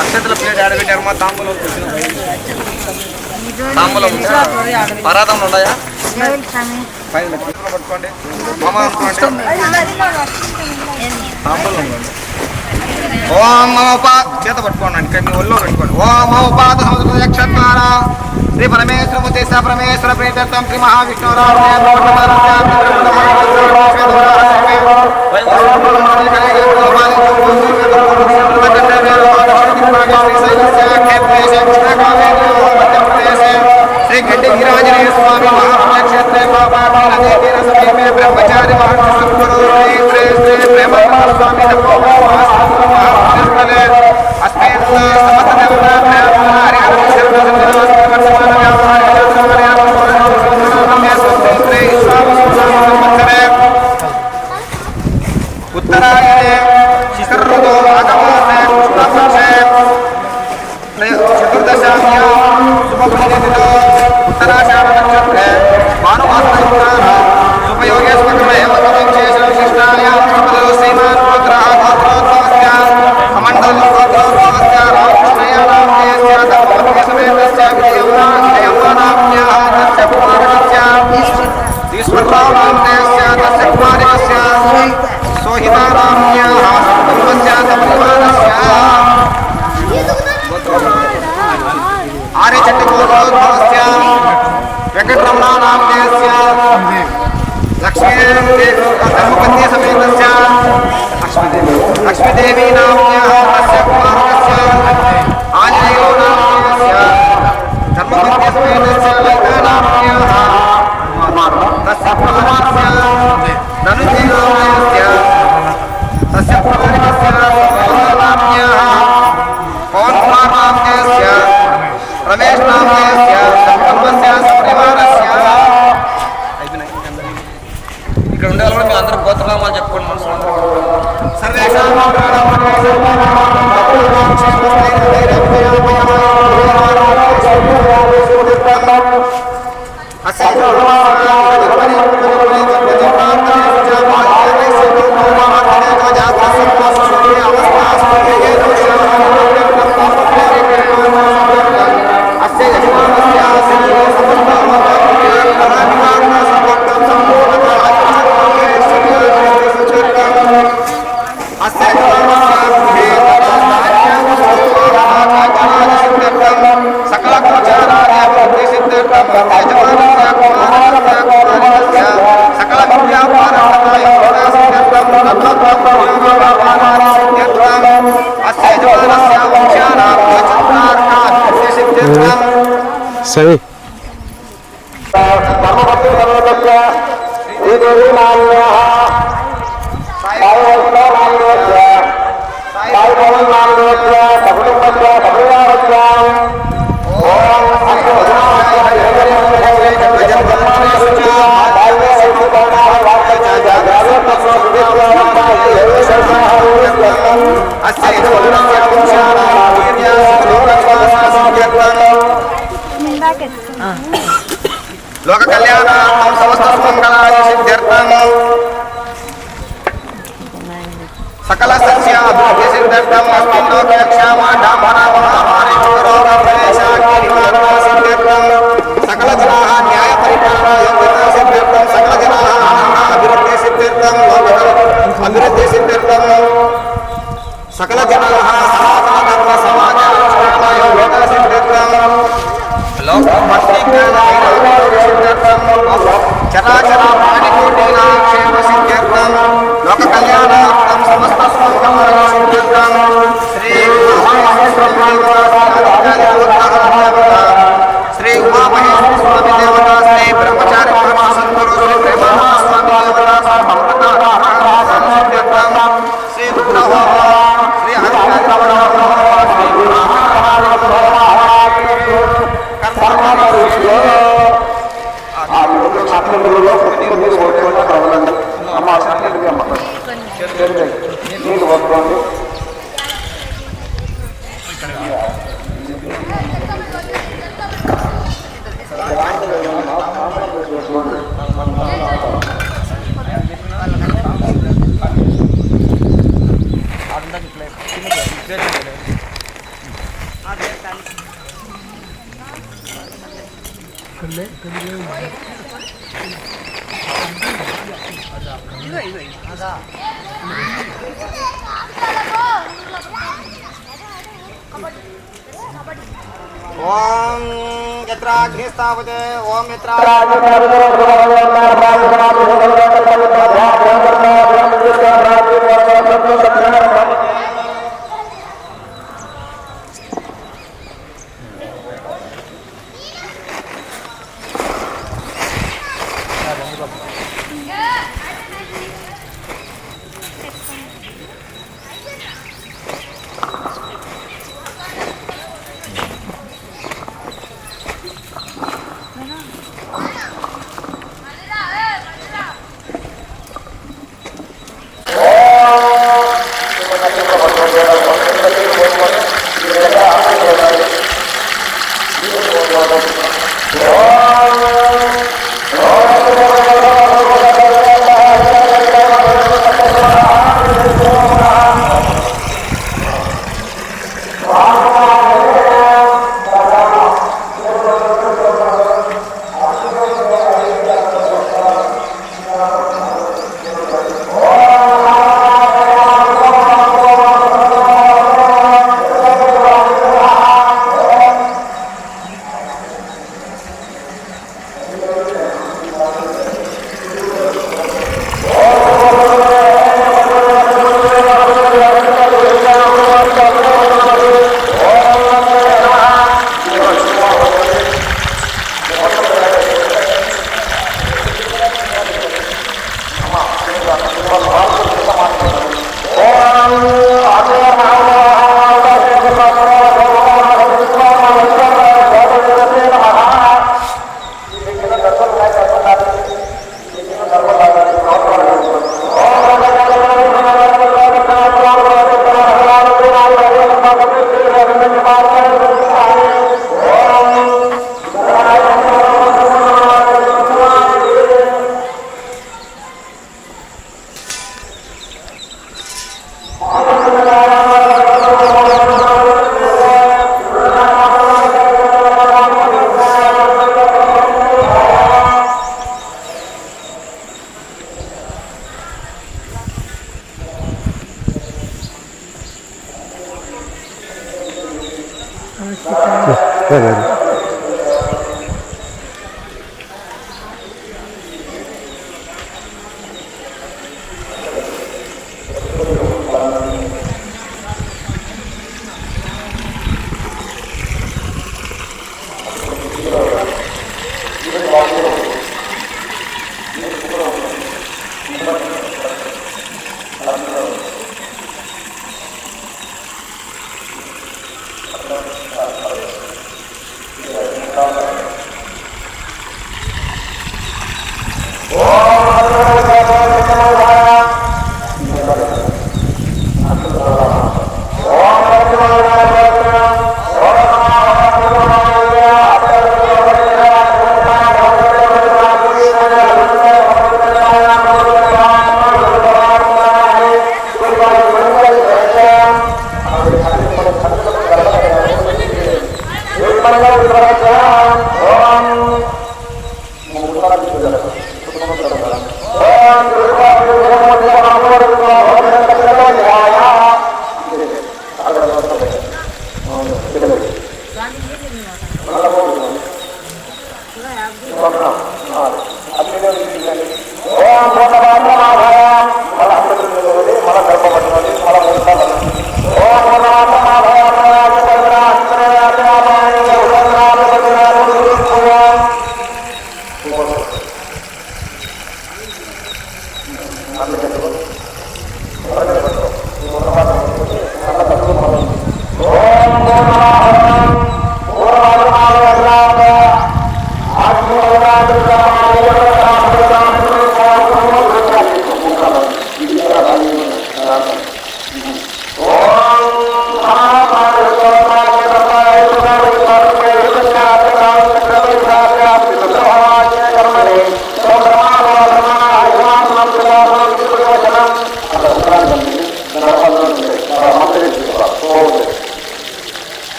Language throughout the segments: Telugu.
అక్షతల ప్లేట్ ఆడబెట్టారమ్మా. తాంబూలం తాంబూలం పరాతంలో ఉన్నాయా? పట్టుకోండి మామ అనుకోండి. తాంబూలం ఉందండి. ఓం మమోపా చేత పట్టుకోండి. ఇక్కడ మీ ఒళ్ళో పెట్టుకోండి. ఓం మమోపాత సముద్ర యక్షద్వారా శ్రీ పరమేశ్వర ముతేశ పరమేశ్వర ప్రీత్యర్థం శ్రీ మహావిష్ణురావు శ్రీ గడ్డి గిరాజనేయ స్వామి మహాక్షేత్రే సమీపే బ్రహ్మచారి స్వామి उत्तरायणे शिशिर ऋतु आगमने शुक्लपक्षे चतुर्दशाभ्यां शुभफलतिथौ उत्तराषाढ नक्षत्रे भानुमासयुक्ताः शुभयोगेस्वकर्मे एवं विशेषविशिष्टायां शुभदो श्रीमान् पुत्रः गोत्रोद्भवस्य कमण्डलगोत्रोद्भवस्य रामकृष्णयानामयस्य धर्मपतिसमेतस्य विजयौनाम्न्याः तस्य कुमारस्य ईश्वररावनाम्नस्य तस्य कुमारस्य सोहिताराम्याः सर्वस्य सपरिवारस्य आर्यचट्टगोत्रोद्भवस्य वेङ्कटरमणानाम्नस्य लक्ष्मीधर्मपत्नीसमेतस्य लक्ष्मीदेवी नाम्न्याः तस्य कुमारस्य आञ्जनेयो नाम्नस्य धर्मपत्नीसमेतस्य ललितानाम्न्याः तस्य कुमारस्य धनुजीनाम्नस्य तस्य कुमारस्य नाम्न्याः पवनकुमारनाम्नस्य रमेश नाम्नस्य संकल्पस्य सपरिवारस्य ఇక్కడ ఉండే వాళ్ళు మీ అందరూ గోత్రనామాలు చెప్పుకోండి. మనసు సర్వేషాం सही लोक कल्याणार्थं समस्त मंगलाय सिद्ध्यर्थं सकल सस्याभिवृद्धि सिद्ध्यर्थं अस्मिन् लोके क्षमाधामनामहामारीरोगप्रवेशाख्यनिवारणा सिद्ध्यर्थं सकल जनाः न्याय परिपालना योग्यता सिद्ध्यर्थं सकल जनाः अभिवृद्धि सिद्ध्यर्थं लोक अभिवृद्धि सिद्ध्यर्थं सकल जनाः सनातन धर्म समाज रक्षणा योग्यता सिद्ध्यर्थं लोक भक्ति ज्ञान चराचर प्राणिकोटिनां क्षेम सिद्ध्यर्थं लोक कल्याणार्थं समस्त मंगल सिद्ध्यर्थं श्री महामहेश्वर श्री उमा महेश्वर स्वामी देवता श्री ब्रह्मचारी परमासद्गुरु श्री प्रेमानंद स्वामी देवता सिद्ध्यर्थं श्री रुद्र श्री हरिहर ఓం యత్రాగ్నిస్తావతే ఓం యత్రా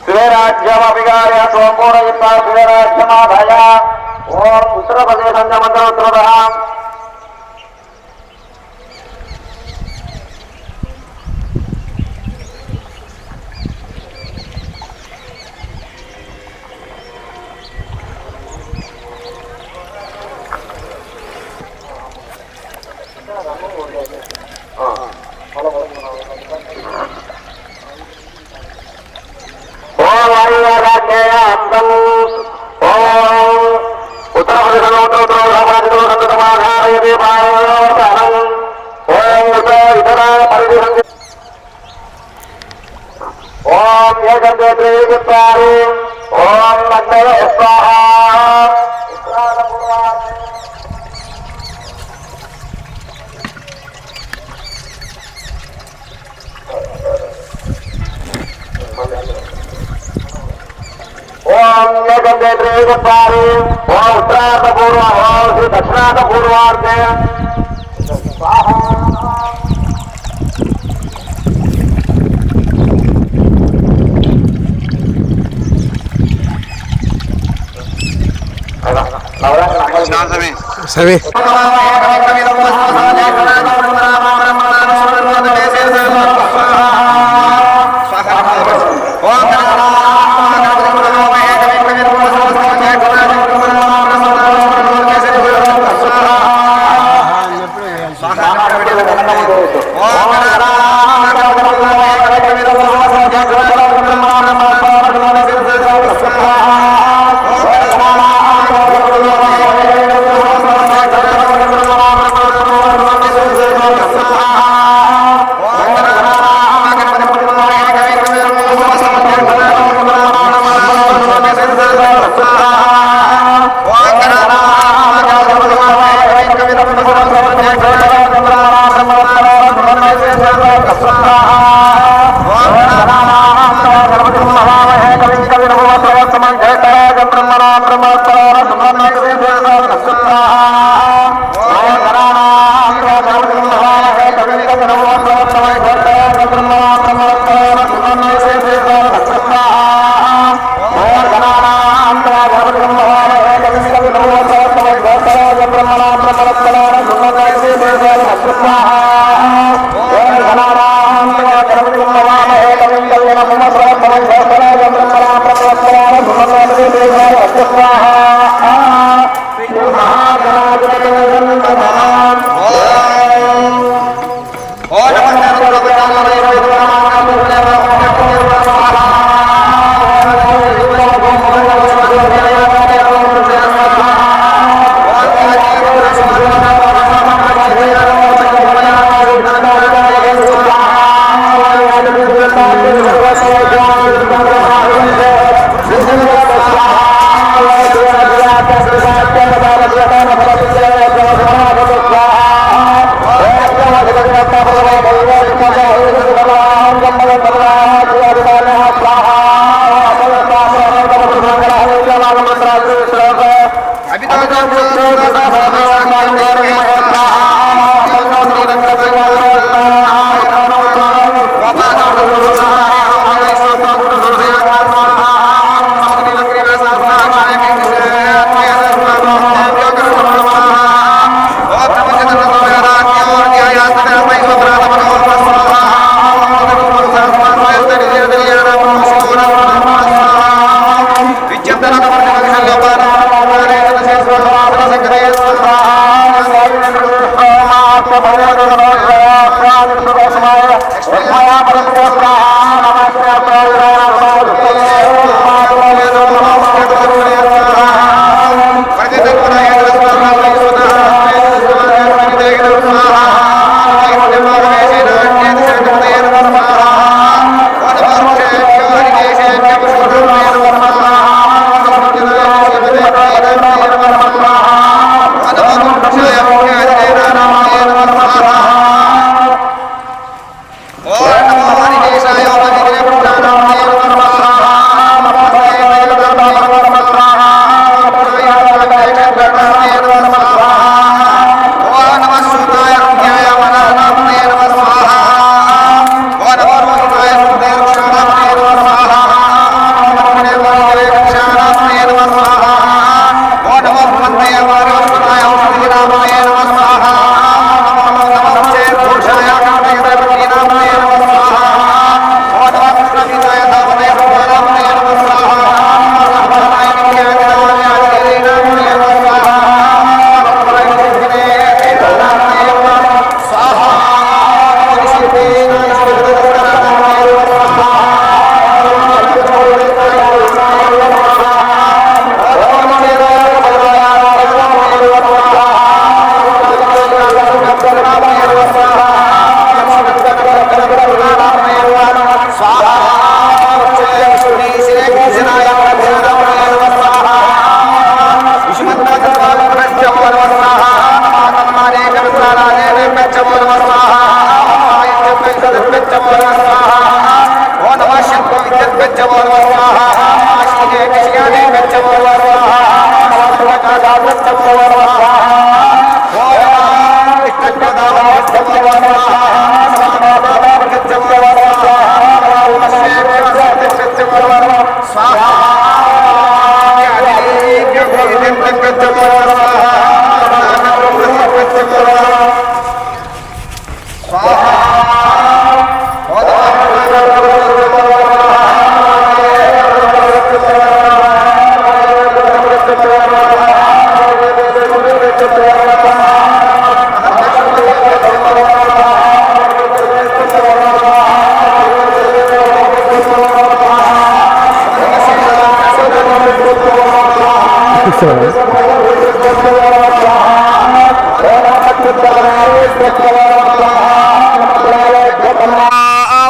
शिवराज्यमभिगाय सोमपूरयुक्ता शिवराज्यमाधय ओम उत्तरप्रदेशञ्जमन्त्रोत्तरः ఓం ఏకందేవారి ఓం ఉత్తరార్థ పూర్వ ఓం శ్రీ దక్షిణార్థ పూర్వార్థే సవి ఓ నమః శంకర విద్యుత్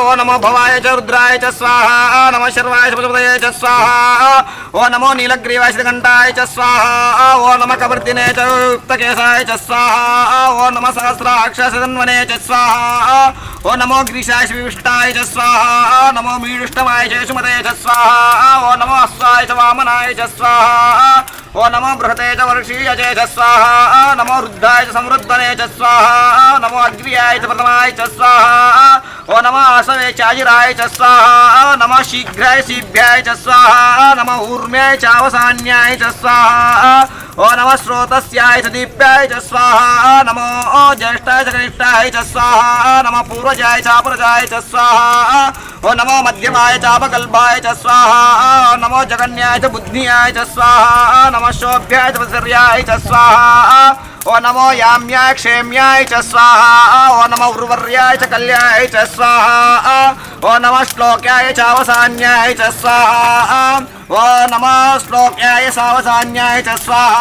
ఓ నమో భవాయ చ రుద్రాయ చ స్వాహ నమ శర్వాయ పశుపతయే చ స్వాహ ఓ నమో నీలగ్రీవాయ శ్రీకంఠాయ చ స్వాహ ఓ నమ కవర్తినే చ యుక్తకేశాయ చ స్వాహ ఓ నమ సహస్రాక్షసన్వనే చ స్వాహ ఓ నమో గ్రీషాయ వివిష్టాయ చ స్వాహ నమో మీడుష్టమాయ చ సుమతే చ స్వాహ ఓ నమో అశ్వాయ చ వామనాయ చ స్వాహ ఓ నమో బృహతే చ వర్షీయ చ స్వాహ నమో రుద్ధాయ చ సమృద్ధనే చ స్వాహ నమో అగ్ర్యాయ చ ప్రథమాయ చ స్వాహ ఓ నమో ఆసవే చాజిరాయ చ స్వాహ నమో శీఘ్రాయ శీభ్యాయ చ స్వాహ నమో ఊర్మ్యాయ చ అవసాన్యాయ చ స్వాహ ఓ నమో శ్రోతస్యాయ చ దీప్యాయ చ స్వాహ నమో జ్యేష్ఠాయ చ కనిష్టాయ చ స్వాహ నమో పూర్వజాయ చ అపరజాయ చ స్వాహ ఓ నమో మధ్యమాయ చ అపకల్పాయ చ స్వాహ నమో జగన్యాయ చ బుద్ధ్యాయ చ స్వాహ నమో శోభ్యాయ చ ప్రసర్యాయ చ స్వాహ ఓ నమో యామ్యాయ క్షేమ్యాయ చ స్వాహ ఓ నమో ఉర్వర్యాయ చ కళ్యాయ చ స్వాహ ఓ నమో శ్లోక్యాయ చ అవసాన్యాయ చ స్వాహ ఓ నమో శ్లోక్యాయ సావసాన్యాయ చ స్వాహ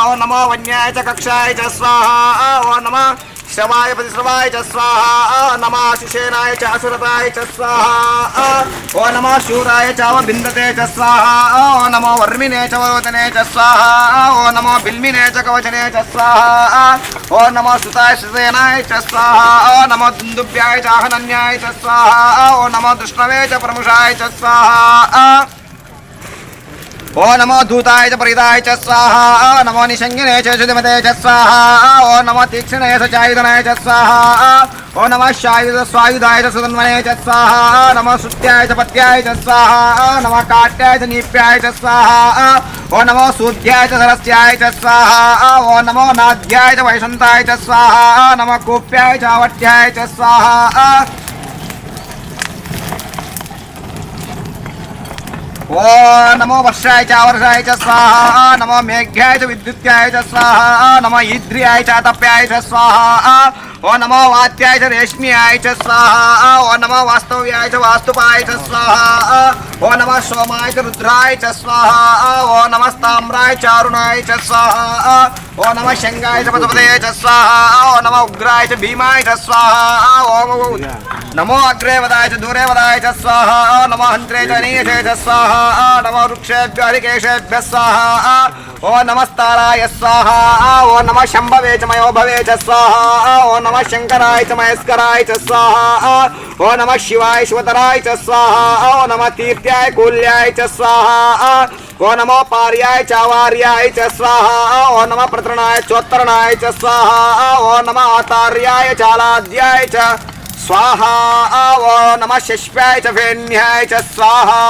ఓ నమో వన్యాయ చ కక్షాయ చ స్వాహ ఓ నమో శవాయ ప్రతిశ్రవాయ చ స్వాహ నమో శిశేనాయ చ అసురతాయ చ స్వాహ ఓ నమో శూరాయ చ బిందతే చ స్వాహ ఓ నమో వర్మినే చ వరోదనే చ స్వాహ ఓ నమో బిల్మినే చ కవచనే చ స్వాహ ఓ నమో సుతాయ శిశేనాయ చ స్వాహ ఓ నమో దుందుభ్యాయ చ హనన్యాయ చ స్వాహ ఓ నమో దృష్ణవే చ ప్రముషాయ చ స్వాహ ఓ నమో దూతాయ చ పరిదాయ చ స్వాహ నమో నిషంగినే చ శుధిమతే చ స్వాహ ఓ నమో తీక్షణే చ చాయుధనాయ చ స్వాహ ఓ నమో శాయుధ స్వాయుధాయ చ సుధన్వనే చ స్వాహ నమో శృత్యాయ చ పత్యాయ చ స్వాహ నమో కాట్యాయ చ నీప్యాయ చ స్వాహ ఓ నమో సూద్యాయ చ సరస్యాయ చ స్వాహ ఓ నమో నాద్యాయ చ వైశంతాయ చ స్వాహ నమో కూప్యాయ చ అవట్యాయ చ స్వాహ ఓ నమో వర్షాయ చ వర్షాయ చ స్వాహ నమో మేఘ్యాయ చ విద్యుత్యాయ చ స్వాహ నమో ఈద్ర్యాయ చ తప్యాయ చ స్వాహ ఓ నమో వాత్యాయ చ రేష్మ్యాయ చ స్వాహ ఓ నమో వాస్తవ్యాయ చ వాస్తుపాయ చ స్వాహ ఓ నమో సోమాయ చ రుద్రాయ చ స్వాహ ఓ నమస్తామ్రాయ చ అరుణాయ చ స్వాహ ఓ నమో శంగాయ చ పశుపతయే చ స్వాహ ఓ నమో ఉగ్రాయ చ భీమాయ చ స్వాహ ఓ నమో అగ్రే వదాయ చ దూరే వదాయ చ స్వాహ నమో హంత్రే చ నీయతే చ స్వాహ నమో వృక్షేభ్యో హరికేశేభ్యः స్వాహ ఓ నమస్తారాయ స్వాహ ఓ నమో శంభవే చ మయోభవే చ స్వాహ ఓ నమో శంకరాయ చ మహేశ్వరాయ చ స్వాహ ఓ నమో శివాయ శివతరాయ చ స్వాహ ఓ నమో తీర్థ్యాయ కూల్యాయ చ స్వాహ ఓ నమో పార్యాయ చ వార్యాయ చ స్వాహ ఓ నమో ప్రతరణాయ చోత్తరణాయ చ స్వాహ ఓ నమో ఆతార్యాయ చాలాద్యాయ చ స్వాహా ఓ నమః శిష్పాయ చ ఫేన్యాయ చ స్వాహా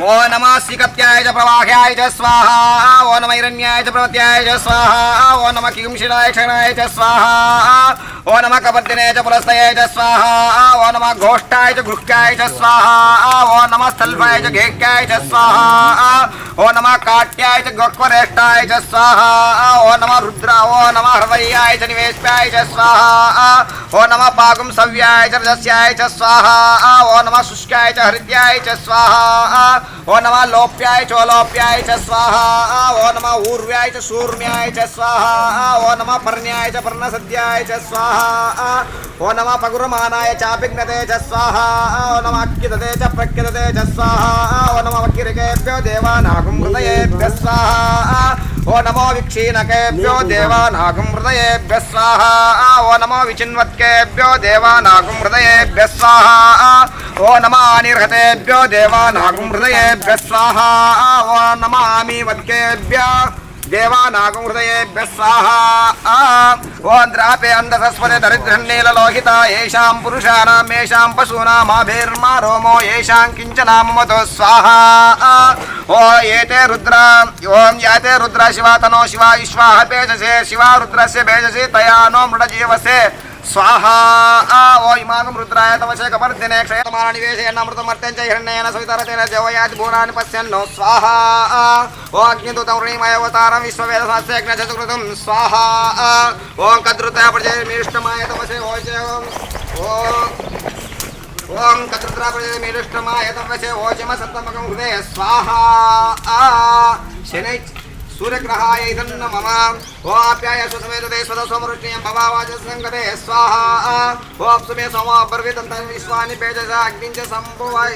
ఓ నమః శ్రీకత్యాయ చ ప్రవాహ్యాయ చ స్వాహా ఓ నమః హిరణ్యాయ చ ప్రవత్యాయ చ స్వాహా ఓ నమః కింశిలాయ క్షణాయ చ స్వాహా ఓ నమః కపర్దినే చ పులస్తయే చ స్వాహా ఓ నమః ఘోష్టాయ చ గృహ్యాయ చ స్వాహా ఓ నమః స్థల్పాయ చ ఘేక్యాయ చ స్వాహా ఓ నమః కాట్యాయ చ గక్వరేష్టాయ చ స్వాహా ఓ నమః రుద్ర ఓ నమః హృదయాయ చ నివేశ్యాయ చ స్వాహా ఓ నమః పాగుం సవ్యాయ చ రజస్యాయ చ స్వాహా ఓ నమః శుష్కాయ చ హృద్యాయ చ స్వాహా ఓ నమః లోప్యాయ చోలోప్యాయ చ స్వాహా ఓ నమః ఊర్వ్యాయ చ శూర్మ్యాయ చ స్వాహా ఓ నమః పర్ణ్యాయ చ పర్ణసద్యాయ చ స్వాహా ఓ నమః పగురమానాయ చాభిఘ్నతే చ స్వాహా ఓ నమః అక్కిదతే చ ప్రక్కిదతే చ స్వాహా ఓ నమః వక్కిరికేభ్యో దేవానాగుం హృదయేభ్యः స్వాహా ఓ నమో విక్షీణకేభ్యో దేవానాగం హృదయేభ్యః స్వాహా ఓ నమో విచిన్వత్కేభ్యో దేవానాగం హృదయేభ్యః స్వాహా ఓ నమో అనిర్హతేభ్యో దేవానాగం హృదయేభ్యః స్వాహా ఓ నమామి వత్కేభ్యో దేవానాగం హృదయేభ్యః స్వాహా ఓం ద్రాపే అంధసస్వతే దరిద్రన్నీలలోహిత ఏషాం పురుషాణాం ఏషాం పశూనామాభిర్మా రోమో ఏషాం కించనామమతో స్వాహా ఓ ఏతే రుద్ర ఓం యాతే రుద్ర శివా తనో శివా విశ్వాహ పేజసే శివా రుద్రస్య పేజసి తయానో మృడజీవసే స్వాహా ఓ ఇమాగం రుద్రాయ తవశే కపర్దినే క్షయమాన నివేశయన్నమృతమర్త్యంచ హిరణ్యేన సవితరతేన జవయాతి భూనాని పశ్యన్నో స్వాహా ఓ అగ్నిదూతం రుణీమయవతారం విశ్వవేద శాస్త్రజ్ఞ చతుకృతం స్వాహా ఓం కద్రుతయ ప్రజయమీష్టమాయ తవశే ఓం కద్రుత్ర ప్రజయమీష్టమాయ తవశే ఓచమ సత్తమకం హృదయ స్వాహా శనై సూర్యగ్రహాయ ఇదన్న మమ ఓ ఆప్యాయ సుసమేతదే స్వదసోమరుష్ణీయం భవావాచస్సంగతే స్వాహా ఓ అప్సుమే సోమాపర్వితం తన్ విశ్వాని పేజస అగ్నించ సంభవాయ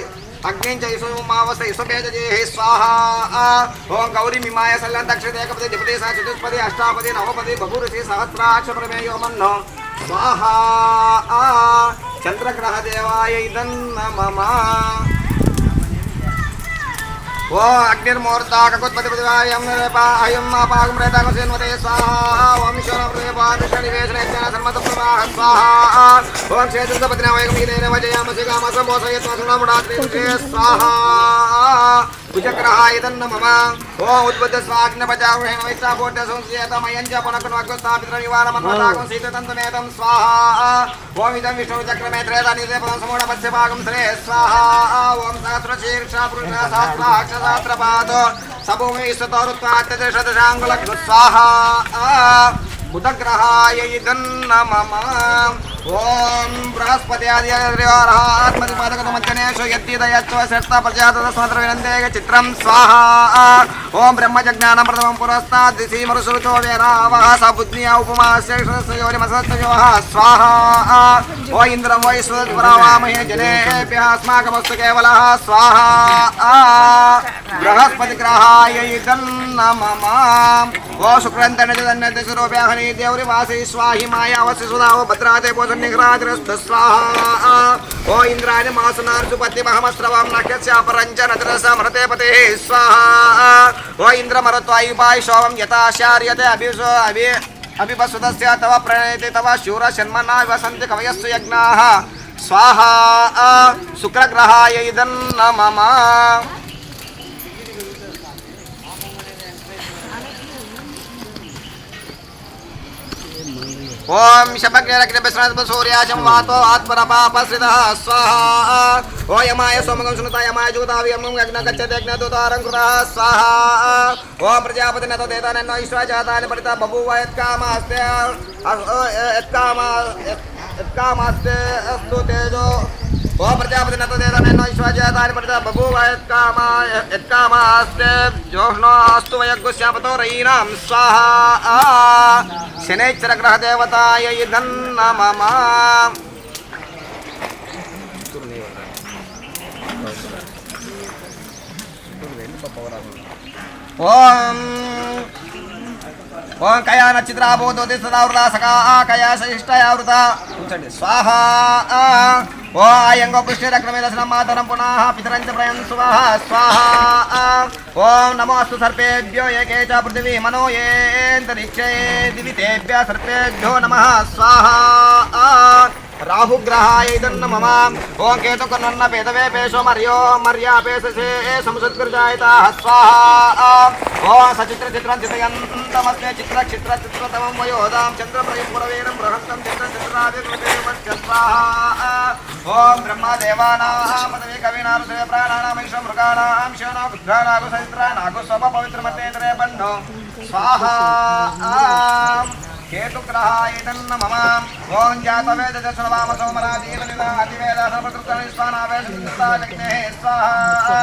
అగ్నించ ఇసుమావస ఇసుపేజజే స్వాహా ఓం గౌరీ మిమాయ సల్లంతక్షదేకపదే ద్విపదే సా చతుష్పదే అష్టాపదే నవపదే బహురసి సహస్రాక్ష ప్రమేయో మన్నో స్వాహా చంద్రగ్రహ దేవాయ ఇదన్న మమ ఓ అగ్నిర్మూర్త కకుత్పతిపతివాయం అయం అపాగం ప్రేతాగం సేన్వతే స్వాహా ఓం ఈశ్వరప్రదేపాదృష్ణనివేశనేత్యన సన్మత ప్రవాహ స్వాహా ఓం క్షేత్రపతిన వైగమీదేన వజయామసి కామసంబోసయత్వసునముడాత్రి స్వాహా కుజగ్రహాయ తన్న మమ ఓం ఉద్బుద్ధ స్వాగ్నపజాహేణ వైష్టాపోట్య సంశ్చేతమయం చ పునః నివారమన్మతాగం సీతతంతమేతం స్వాహా ఓం ఇదం విష్ణు చక్రమే త్రేతానిదేపదం సమూఢమత్స్యభాగం శ్రే స్వాహా ఓం సహస్రశీర్ష పురుష సహస్రాక్ష సహస్రపాదో సభూమి విశ్వతోరుత్వాత్యదశాంగులగ్ను స్వాహా బుధగ్రహాయ ఇదన్న మమ ఓం బృహస్పతి ఆదిత్మదిపాదకమధ్యనేషు యద్దీదయత్వ ప్రజాత స్వతంత్ర వినందేగ చిత్రం స్వాహా ఓం బ్రహ్మజ్ఞానం ప్రథమం పురస్తాద్ దిశీమరుసురుచో వేరావహ సబుద్ధ్య ఉపమాశ్రేషయోనిమసత్యోహ స్వాహా ఓ ఇంద్రం వై స్వరావామహే జనేభ్యః అస్మాకమస్తు కేవలః స్వాహా బృహస్పతి గ్రహాయ ఇదన్న మమ ఓ శుక్రంతనజదన్నదశరూప్యాహని దేవరి వాసి స్వాహి మాయావసి సుధావ భద్రాదే పోషన్నిగ్రాద్రస్తు స్వాహా ఓ ఇంద్రాయ మాసునార్జుపతి మహమస్రవం నక్షత్యాపరంచనద్రసమరతే పతే స్వాహా ఓ ఇంద్రమరత్వాయుపాయ శోభం యథాశార్యతే అభిపసుదస్య తవ ప్రణయతే తవ శూర శన్మనా వసంతి కవయస్సు యజ్ఞాః స్వాహా శుక్రగ్రహాయ ఇదన్న మమ ఓం శపగ్రగ్రబస్రసూర్యాచం వాతో ఆత్మరపాపశ్రితః స్వాహా ఓ యమాయ సోమగం సునతాయమాయ జూతావ్యం యజ్ఞగచ్చతేజ్ఞదూతారం కృతః స్వాహా ఓం ప్రజాపతి నతో దేతానన్నో ఈశ్వరజాతాని పరిత బభూవ యత్కామాస్తే అస్తు తేజో ఓ ప్రజాపతి నతో దేతానన్నో ఈశ్వరజాతాని పరిత బభూవ యత్కామాస్తే జోష్ణోస్తు వయగ్గుశ్యాపతో రయీనాం స్వాహా శనైశ్చరగ్రహ దేవతాయ ఇదన్న మమ ఓం ఓం కయా నచిత్రాబోధోతి సదావృత సకా కయా సహిష్టాయావృత ఉంచండి స్వాహా ఓ అయంగో పుష్టిరక్రమే దశనం మాతరం పునః పితరంచ ప్రయం స్వాహ స్వాహా ఓం నమోస్తు సర్పేభ్యో ఏకే చ పృథివీ మనో యేంతరిక్షే దివితేభ్య సర్పేభ్యో నమః స్వాహా రాహుగ్రహాయ ఇదన్న మమ ఓం కేతుకర్ణన్న పేదవే పేషో మర్యా పేససే సంసత్కృజాయతాః స్వాహా ఓం సచిత్ర చిత్రం చితయంతమస్మే చిత్రతమం వయోదాం చంద్రప్రయం పురవీరం బృహంతం చంద్రచిత్రాదికృతేవచ్చ స్వాహా ఓం బ్రహ్మదేవానాం పదవే కవీనారుసే ప్రాణానామైష మృగాణాం శివనో బుద్ధానాగు సహిత్రానాగు స్వప పవిత్రమతేతరే బంధో స్వాహా కేతుగ్రహాయ నమః ఓం జాతవేద దశవామ సోమరాజీన అతివేద సర్వకృతాని స్వానావేశ స్వాహా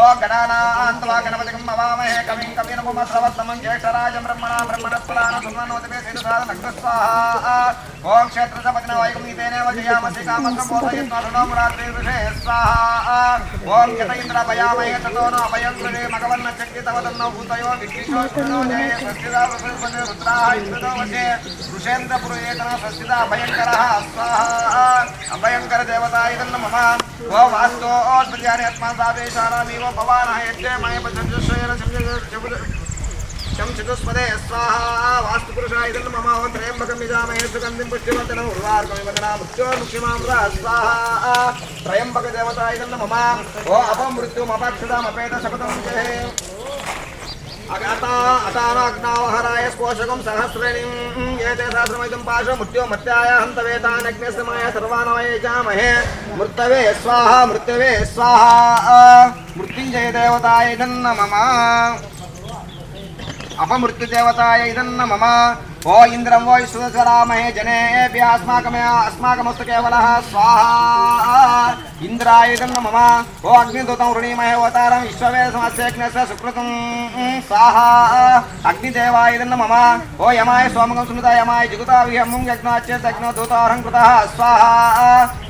ఓం గణానాంతవా గణపతిం అవామహే కవిం కవినముమస్రవత్తమం జ్యేష్ఠరాజం బ్రహ్మణస్పదాన సుమనోతిపే సిద్ధానగ్న స్వాహా ఓం క్షేత్రజపతిన వైకుంఠీతేనేవ జయామసి కామస్రపోతయత్నోమురాత్రి ఋషే స్వాహా ఓం యత ఇంద్ర భయామహే తతోన అభయం కృతే మగవన్న చక్రితవదన్నో భూతయో విష్ణుశోషణో జయ స్వస్తిదా వృషభే రుద్రాః ఇంద్రదో వశే ఋషేంద్ర పురుయేతన స్వస్తిదా అభయంకరః స్వాహా అభయంకర దేవతాయ నమః ఓ వాస్తోత్పత్యాని ఆత్మాసావేశానామీవ భవానః యజ్ఞే మయ పచంజశ్రేణ చతుస్పదే స్వాహా వాస్తుపురుషాయ నమః ఓం త్రయంబకం యజామహే సుగంధిం పుష్టివర్ధనం ఉర్వారుకమివ గణామృత్యోర్ముక్షిమామృతా స్వాహా త్రయంబక దేవతాయ నమః ఓ అపమృత్యుమపక్షుదామపేత శపథం జహే అతానాగ్నావహరాయ స్పోషకం సహస్రేణిం ఏతే సహస్రమైతం పాశ మృత్యోమత్యాయ హంతవేతానగ్నిస్మాయ సర్వానవయజామహే మృత్యవే స్వాహా మృత్యవే స్వాహా మృత్యుంజయ దేవతాయ నమః अपमृत्युदेवताय नमः ओ इंद्रं वो विश्वसरामहे जनेभ्य अस्माकमस्तु केवलः स्वाहा इंद्राय नमः ओ अग्निदूतं वृणीमहे अवतारं विश्ववेदसमस्यज्ञस्य सुकृतं स्वाहा अग्निदेवाय नमः ओ यमाय सोमगं सुमृता यमाय जिगुताविहं यज्ञाच्यज्ञदूतारं कृतः स्वाहा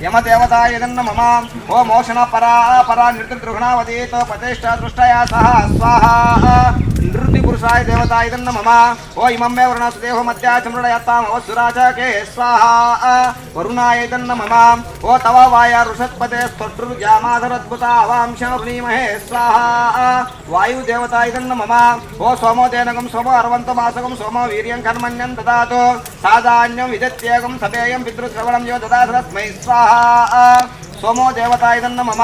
यमदेवताय नमः ओ मोक्षण परा नृत्यद्रुघ्नावतीत प्रतिष्ठा दृष्टया सह स्वाहा नृत्यपुरुषाय देवताय नमः ओ इमं मे वरुणसुदेहो मध्याचमृडयत्ताम् अवसुराचके स्वाहा वरुणाय नमः ओ तव वाया ऋषत्पते स्तोट्रुर्जामाधरद्भुता वांशवृणीमहे स्वाहा वायुदेवताय नमः ओ सोमो देनकं सोमो अर्वन्तमासकं सोमो वीर्यं कर्मण्यं ददातु साधान्यं विदत्येकं सपेयं पितृश्रवणं यो ददातु तस्मै स्वाहा सोमो देवताय नमः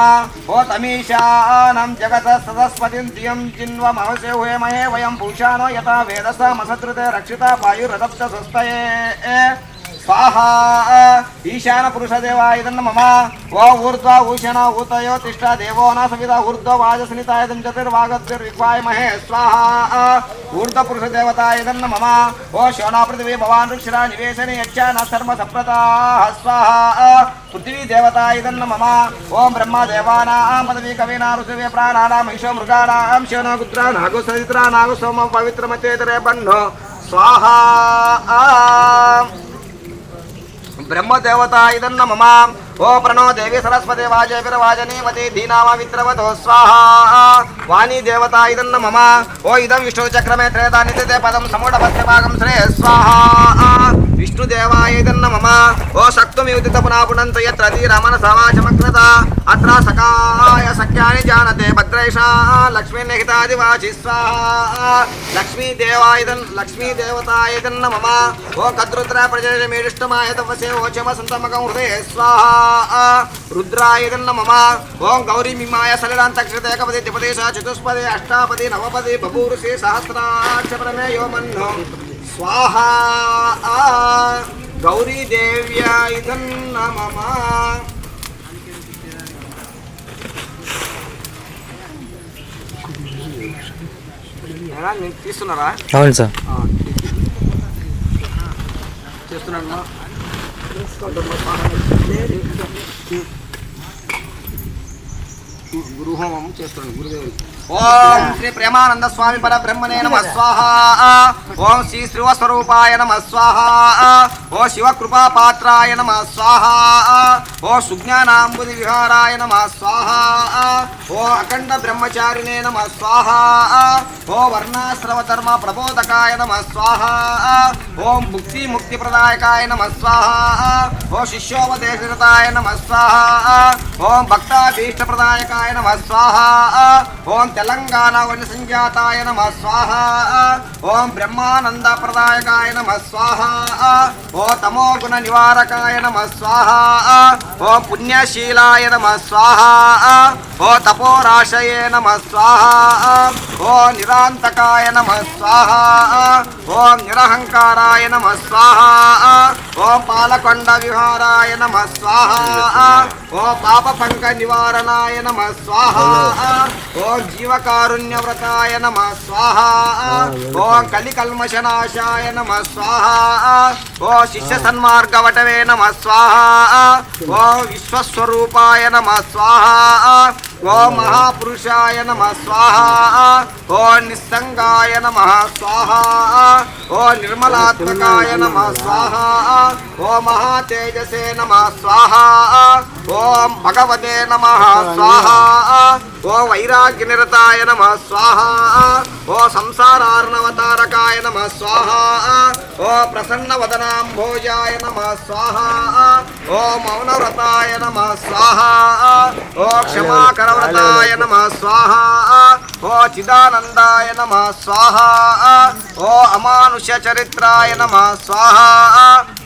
ओ तमीशानं जगत सदस्पतिं धियं जिन्वमवसे हुयमहे वयं पूषानो यथा वेदसमसत्रुते रक्षिता पायुरदप्त स्वस्तये स्वाहा ईशान पुरुषदेवाय नमः ओ ऊर्ध्वा ऊषण ऊतयो तिष्ठ देवो न सविता ऊर्ध्व वाजसनिताय चतुर्वागद्भिर्विक्वायमहे स्वाहा ऊर्ध्व पुरुषदेवताय नमः ओ शोणा पृथिवी भवान् ऋक्षिरा निवेशने यक्षा न सर्व सप्रताः स्वाहा पृथ्वी देवताय नमः ओम ब्रह्मा देवानां पदवी कवीनां ऋषिवे प्राणानां महिषो मृगाणां शोणो गुत्रा नागो सवित्रा नागो सोम पवित्रमचेतरे बन्धो स्वाहा ब्रह्मदेवताय नमः ओ प्रणो देवी सरस्वती वाजभिर्वाजनीवती धीनामवित्रवतो स्वाहा वाणी देवताय नमः ओ इदं विष्णुचक्रमे त्रेधा नित्यते पदं समूढभस्यभागं श्रे स्वाहा विष्णुदेवाय नमः ओ शक्तुमिउदित पुनः पुनन्त यत्र धीरमन समाचमग्नता अत्र सखाय सख्यानि जानते भद्रेशा लक्ष्मीर्निहितादिवाचि स्वाहा लक्ष्मीदेवताय नमः ओ कद्रुद्र प्रजमेष्टमाय तपसे ओचमसन्तमकं हृदये स्वाहा रुद्राय नमः ओं गौरी मिमाय सलिलान्तक्षते एकपदे द्विपदे चतुष्पदे अष्टापदे नवपदे बभूरुषे सहस्राक्षरमे यो मन्नो स्वाहा गौरी देव्याय नमः తీస్తున్నారా అవును సార్ చేస్తున్నాను గురుహోమం చేస్తున్నాను గురుదేవుడు ఓం శ్రీ ప్రేమానంద స్వామి పరబ్రహ్మణే నమః స్వాహా ఓం శ్రీ శివస్వరూపాయ నమః స్వాహా ఓ శివ కృపా పాత్రాయ నమః స్వాహా ఓ సుజ్ఞానాంబుది విహారాయ నమః స్వాహా ఓ అఖండ బ్రహ్మచారిణే నమః స్వాహా ఓ వర్ణాశ్రవ ధర్మ ప్రబోధకాయ నమః స్వాహా ఓం ముక్తి ముక్తి ప్రదాయకాయ నమః స్వాహా ఓ శిష్యోపదేశరతాయ నమః స్వాహా ఓం భక్తాభీష్ట ప్రదాయకాయ నమః స్వాహా ఓం తెలంగాణ వన్య సంజాతాయ నమః స్వాహా ఓం బ్రహ్మానంద ప్రదాయకాయ నమః స్వాహా ఓ తమో గుణ నివారకాయ నమః స్వాహా ఓం పుణ్యశీలాయ నమః స్వాహా ఓ తపోరాశయే నమః స్వాహా ఓ నిరాంతకాయ నమః స్వాహా ఓం నిరహంకారాయ నమః స్వాహా ఓ ఓం పాలకొండ విహారాయ నమః స్వాహ ఓం పాప పంక నివారణాయ నమః స్వాహ ఓం జీవకారుణ్య వ్రతాయ నమః స్వాహ ఓం కలికల్మషనాశాయ నమః స్వాహ ఓం శిష్య సన్మార్గవటవే నమః స్వాహ ఓం విశ్వస్వరూపాయ నమః స్వాహ ఓం మహాపురుషాయ నమః స్వాహ ఓం నిస్సంగాయ నమః స్వాహ ఓం నిర్మలాత్మకాయ నమః స్వాహ ఓం మహాతేజసే నమః స్వాహ ఓం భగవతే నమః స్వాహ ఓం వైరాగ్యనిరతాయ నమః స్వాహ ఓం సంసారార్ణవతారకాయ నమః స్వాహ ఓం ప్రసన్నవదనాంభోజాయ నమః స్వాహ ఓం మౌనవ్రతాయ నమః స్వాహ ఓం క్షమాకరవ్రతాయ నమః స్వాహ ఓ చిదానందాయ నమః స్వాహ ఓ అమానుష చరిత్రాయ నమః స్వాహ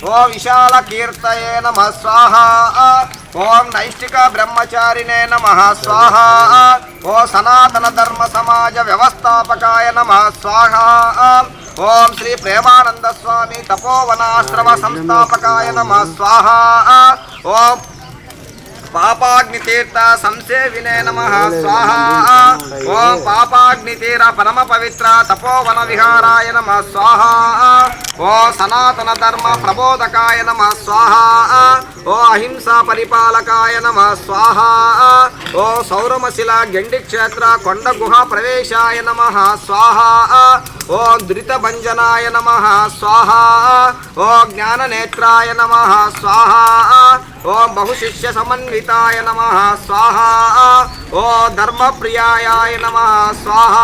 ఓ విశాల కీర్తయే నమః స్వాహ ఓం నైష్టిక బ్రహ్మచారిణే నమః స్వాహ ఓ సనాతన ధర్మ సమాజ వ్యవస్థాపకాయ నమః స్వాహ ఓం శ్రీ ప్రేమానంద స్వామి తపోవనాశ్రమ సంస్థాపకాయ నమః స్వాహ ఓం పాపాగ్నితీర్థ సంసేవినే నమః స్వాహ ఓం పాపాగ్నితీర పరమ పవిత్ర తపోవన విహారాయ నమః స్వాహ ఓ సనాతన ధర్మ ప్రబోధకాయ నమః స్వాహ ఓ అహింసా పరిపాలకాయ నమః స్వాహ ఓ సౌరమశిల గండి క్షేత్ర కొండ గుహ ప్రవేశాయ నమః స్వాహ ఓ దురితభంజనాయ నమః స్వాహ ఓ జ్ఞాననేత్రాయ నమః స్వాహ ఓం బహుశిష్య సమన్వితాయ నమః స్వాహ ఓ ధర్మప్రియాయ నమః స్వాహ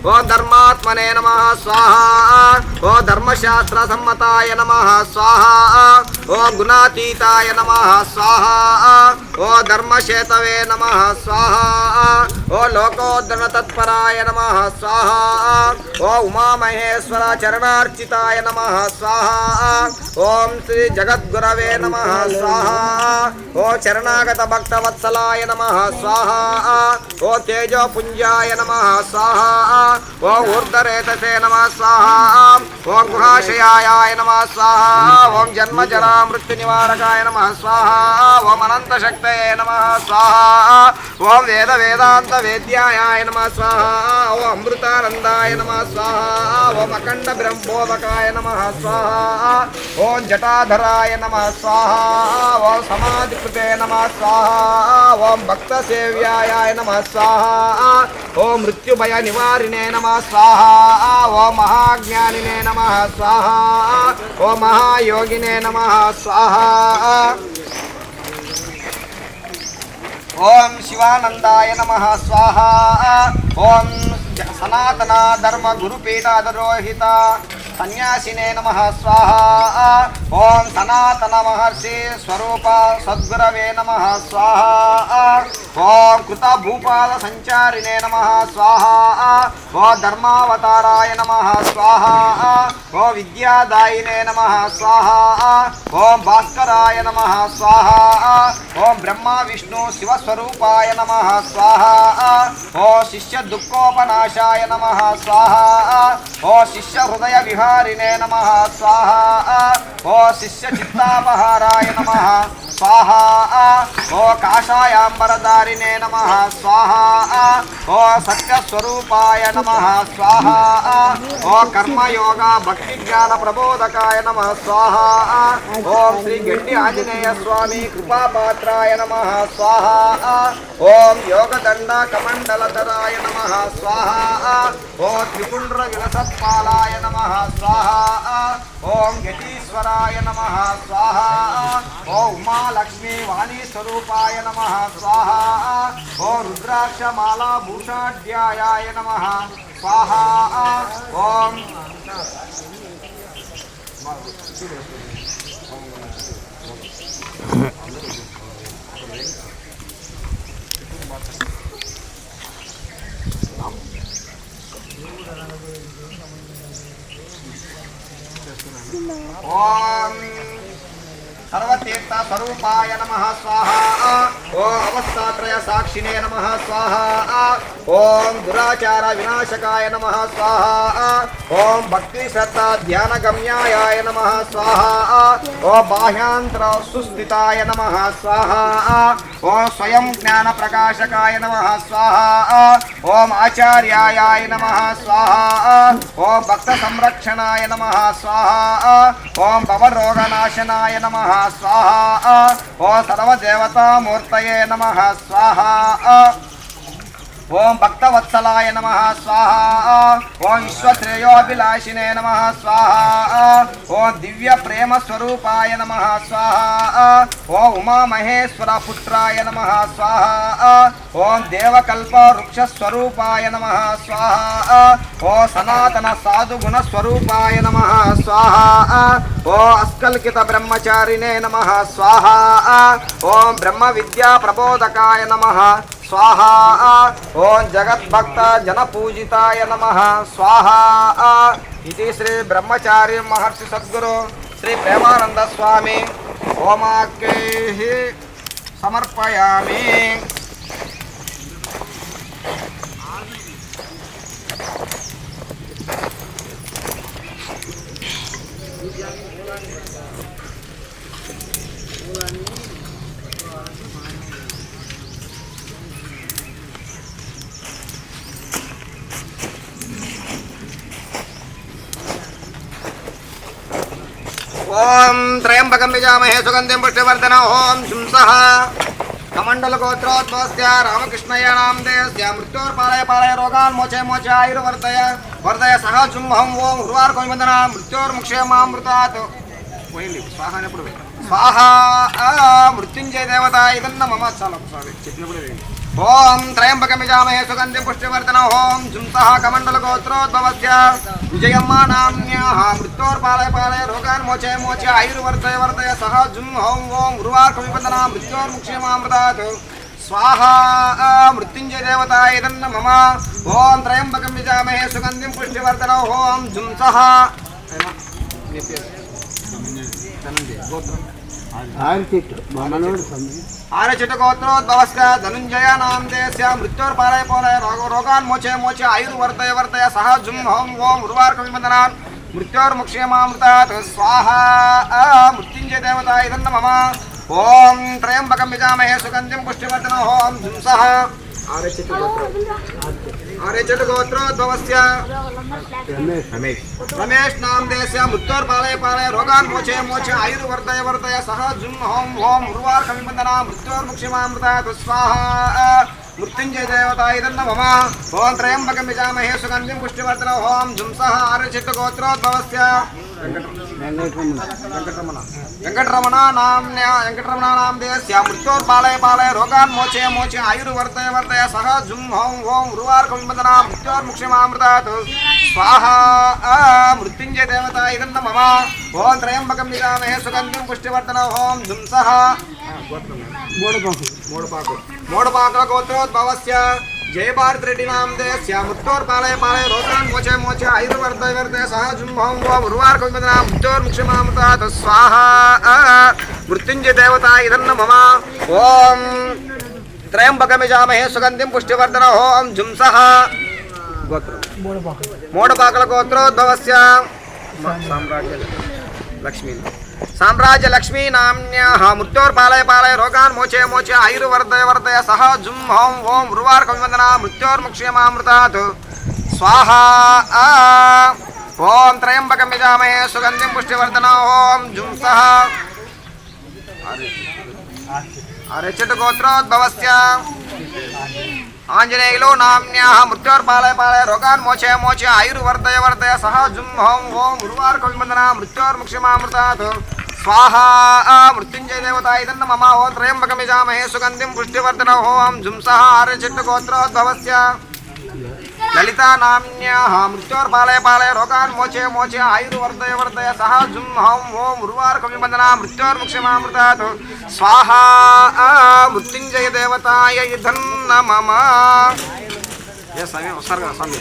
ఓ ధర్మాత్మనే నమః స్వాహ ఓ ధర్మశాస్త్ర సమ్మతాయ నమః స్వాహ ఓ గుణాతీతాయ నమః స్వాహ ఓ ధర్మశేతవే నమః స్వాహ ఓ లోకోద్ధరణ తత్పరాయ నమః స్వాహ ఓ ఉమామహేశ్వర చరణార్చితాయ నమః స్వాహ ఓం శ్రీ జగద్గురవే నమః స్వాహ ఓ చరణాగత భక్తవత్సలాయ నమః స్వాహ ఓ తేజోపుంజాయ నమః స్వాహ ఓ ఊర్ధరేతసే నమః స్వాహ ఓం గుహాశయాయ నమః స్వాహ ఓం జన్మజరా మృత్యు నివారకాయ నమః స్వాహ ఓం అనంత శక్తయే నమః స్వాహ ఓం వేద వేదాంత వేద్యాయ నమః స్వాహ ఓం అమృతానందాయ నమః స్వాహ ఓం అఖండ బ్రహ్మోదకాయ నమః స్వాహ ఓం జటాధరాయ నమః స్వాహ ఓం సమాధికృతే నమః స్వాహ ఓం భక్త సేవ్యాయ నమః స్వాహ ఓం మృత్యుభయ నివారిణే నమః స్వాహ ఓం మహాజ్ఞానినే నమః స్వాహ ఓం మహాయోగినే నమః స్వాహ ఓం శివానందాయ నమః స్వాహ ఓం సనాతన ధర్మ గురుపీఠాధిరోహిత సన్యాసినే నమః స్వాహ ఓం సనాతన మహర్షి స్వరూప సద్గురవే నమః స్వాహ ఓం కృత భూపాల సంచారినే నమః స్వాహ ఓ ధర్మావతారాయ నమః స్వాహ ఓ విద్యాదాయినే నమః స్వాహ ఓం భాస్కరాయ నమః స్వాహ ఓం బ్రహ్మ విష్ణు శివస్వరూపాయ నమః స్వాహ ఓ శిష్య దుఃఖోపనాశాయ నమః స్వాహ ఓ శిష్య హృదయ విహారినే నమః స్వాహ ఓ శిష్య చిత్తాపహారాయ నమః స్వాహ ఓ కాషాయాంబరధారినే నమః స్వాహ ఓ సత్యస్వరూపాయ నమః స్వాహ ఓ కర్మయోగ భక్తి జ్ఞాన ప్రబోధకాయ నమః స్వాహ ఓం శ్రీ గండి ఆంజనేయ స్వామి కృపాపాత్రాయ నమః స్వాహ ఓం యోగదండ కమండలధరాయ నమః స్వాహ ఓ త్రిపుండ్ర విలసత్పాలాయ నమః స్వాహ ఓం యతీశ్వరాయ నమః స్వాహ ఓ ఉమాలక్ష్మీ వాణీ స్వరూపాయ నమః స్వాహ ఓ రుద్రాక్షమాలా భూషాఢ్యాయాయ నమః స్వాహ ఓం ఓం సర్వతీర్థ స్వరూపాయ నమః స్వాహ ఓం అవస్థాత్రయ సాక్షినే నమః స్వాహా. ఓం దురాచార వినాశకాయ నమః స్వాహా. ఓం భక్తి శ్రద్ధా ధ్యాన గమ్యాయ నమః స్వాహా. ఓం బాహ్యాంతర సుస్థితాయ నమః స్వాహా. ఓం స్వయం జ్ఞాన ప్రకాశకాయ నమః స్వాహా. ఓం ఆచార్యాయ నమః స్వాహా. ఓం భక్త సంరక్షణాయ నమః స్వాహా. ఓం భవరోగనాశనాయ నమః స్వాహా. ఓం సర్వదేవతామూర్తయే నమః స్వాహా. ఓం భక్తవత్సలాయ నమః స్వాహా. ఓం విశ్వశ్రేయోభిలాషినే నమః స్వాహా. ఓం దివ్య ప్రేమ స్వరూపాయ నమః స్వాహా. ఓం ఉమామహేశ్వర పుత్రాయ నమః స్వాహా. ఓం దేవకల్ప వృక్ష స్వరూపాయ నమః స్వాహా. ఓం సనాతన సాధుగుణ స్వరూపాయ నమః స్వాహా. ఓం అస్కల్కిత బ్రహ్మచారిణే నమః స్వాహా. ఓం బ్రహ్మ విద్యా ప్రబోధకాయ నమః స్వాహా. ఓం జగద్భక్త జనపూజితాయ నమః స్వాహా. ఇది శ్రీ బ్రహ్మచారి మహర్షి సద్గురు శ్రీ ప్రేమానంద స్వామి ఓమాఖ్యైః సమర్పయామి. ఓం త్రయంబకం యజామహే సుగంధిం పుష్టివర్ధనం. ఓం శుంసః కమండలగోత్రోద్భవస్య రామకృష్ణయ్య నామధేయస్య మృత్యోర్పాలయ పాలయ రోగాన్ మోచే మోచ ఆయుర్వర్ధయ వర్ధయ సహ జుంహం. ఓం హృవార్కోవిందన మృత్యోర్ముక్షేమామృతాత్. స్వాహానప్పుడు స్వాహా. మృత్యుంజయ దేవత ఇదన్న మమ. చాలా చెప్పినప్పుడు ఓం త్రయంబకం యజామహే సుగంధిం పుష్టివర్ధనం. ఓం జుంసః కమండలగోత్రోద్భవస్య విజయమ్మ నామ్న్యాః మృత్యోర్పాలయ పాలయ రోగాన్ మోచే మోచ ఆయుర్వర్ధయ వర్ధయ సహ జుంహం. ఓం గురువార్కవిబంధన మృత్యోర్ముక్షేమామృతాత్ స్వాహా. మృత్యుంజయ దేవత ఇదన్న మమ. ఓం త్రయంబకం యజామహే సుగంధిం పుష్టివర్ధనం. ఓం జుంసః ఆరచిట గోత్రోద్భవస్య ధనుంజయ నామధేయస్య మృత్యోర్పాలయ పాలయ రోగాన్ మోచే మోచ ఆయుర్వర్ధయ వర్ధయ సహ జుంహం. ఓం ఉర్వార్కవిబంధన మృత్యోర్ముక్షేమామృతాత్ స్వాహా. మృత్యుంజయ దేవత ఇదన్న మమ. ఓం త్రయంబకం యజామహే సుగంధిం పుష్టివర్ధనం. ఓం జుంసః ఆరచిట గోత్రోద్భవస్య రమేష్ నామధేయస్య మృత్యోర్పాలయ పాలయ రోగాన్ మోచే మోచ ఆయుర్వర్ధయ వర్ధయ సహ జుంహం. ఓం ఉర్వార్కవిబంధన మృత్యోర్ముక్షేమామృతాత్ స్వాహా. మృత్యుంజయ దేవత ఇదన్న మమ. ఓం త్రయంబకం యజామహే సుగంధిం పుష్టివర్ధనం. ఓం జుంసః ఆరచిత గోత్రోద్భవస్య వెంకటరమణ నామధేయస్య మృత్యోర్పాలయ పాలయ రోగాన్ మోచే మోచ ఆయుర్వర్ధయ వర్ధయ సహ జుంహం. ఓం ఉర్వార్కవిబంధన మృత్యోర్ముక్షేమామృతాత్ స్వాహా. మృత్యుంజయ దేవత ఇదన్న మమ. ఓం త్రయంబకం యజామహే సుగంధిం పుష్టివర్ధనం. ఓం జుంసః మోడపాకుల గోత్రోద్భవస్య జయభారత్ రెడ్డి నామధేయస్య మృత్యోర్పాలయ పాలయ రోగాన్ మోచే మోచ ఆయుర్వర్ధయ వర్ధయ సహ జుంహం. ఓం ఉర్వార్కవిబంధన మృత్యోర్ముక్షేమామృతాత్ స్వాహా. మృత్యుంజయ దేవత ఇదన్న మమ. ఓం త్రయంబకం యజామహే సుగంధిం పుష్టివర్ధనం. ఓం జుంసః మోడపాకుల గోత్రోద్భవస్య సామ్రాజ్య లక్ష్మీ నామ్న్యాః మృత్యోర్పాలయ పాలయ రోగాన్ మోచే మోచ ఆయుర్వర్ధయ వర్ధయ సహ జుంహం. ఓం ఉర్వార్కవిబంధన మృత్యోర్ముక్షేమామృతాత్ స్వాహా. ఓం త్రయంబకం యజామహే సుగంధిం పుష్టివర్ధనం. ఓం జుంసః ఆరచిట గోత్రోద్భవస్య ఆంజనేయులు నామ్న్యాః మృత్యోర్పాలయ పాలయ రోగాన్ మోచే మోచ ఆయుర్వర్ధయ వర్ధయ సహ జుంహం. ఓం ఉర్వార్కవిబంధన మృత్యోర్ముక్షేమామృతాత్ స్వాహా. మృత్యుంజయ దేవత ఇదన్న మమ. ఓం త్రయంబకం యజామహే సుగంధిం పుష్టివర్ధనం. ఓం జుంసః ఆరచిట గోత్రోద్భవస్య లలితా నామ్న్యాః మృత్యోర్పాలయ పాలయ రోగాన్ మోచే మోచ ఆయుర్వర్ధయ వర్ధయ సహ జుంహం. ఓం ఉర్వార్కవిబంధన మృత్యోర్ముక్షేమామృతాత్ స్వాహా. మృత్యుంజయ దేవతాయ ఇదన్న మమ. సమయం వస్తారు కదా స్వామి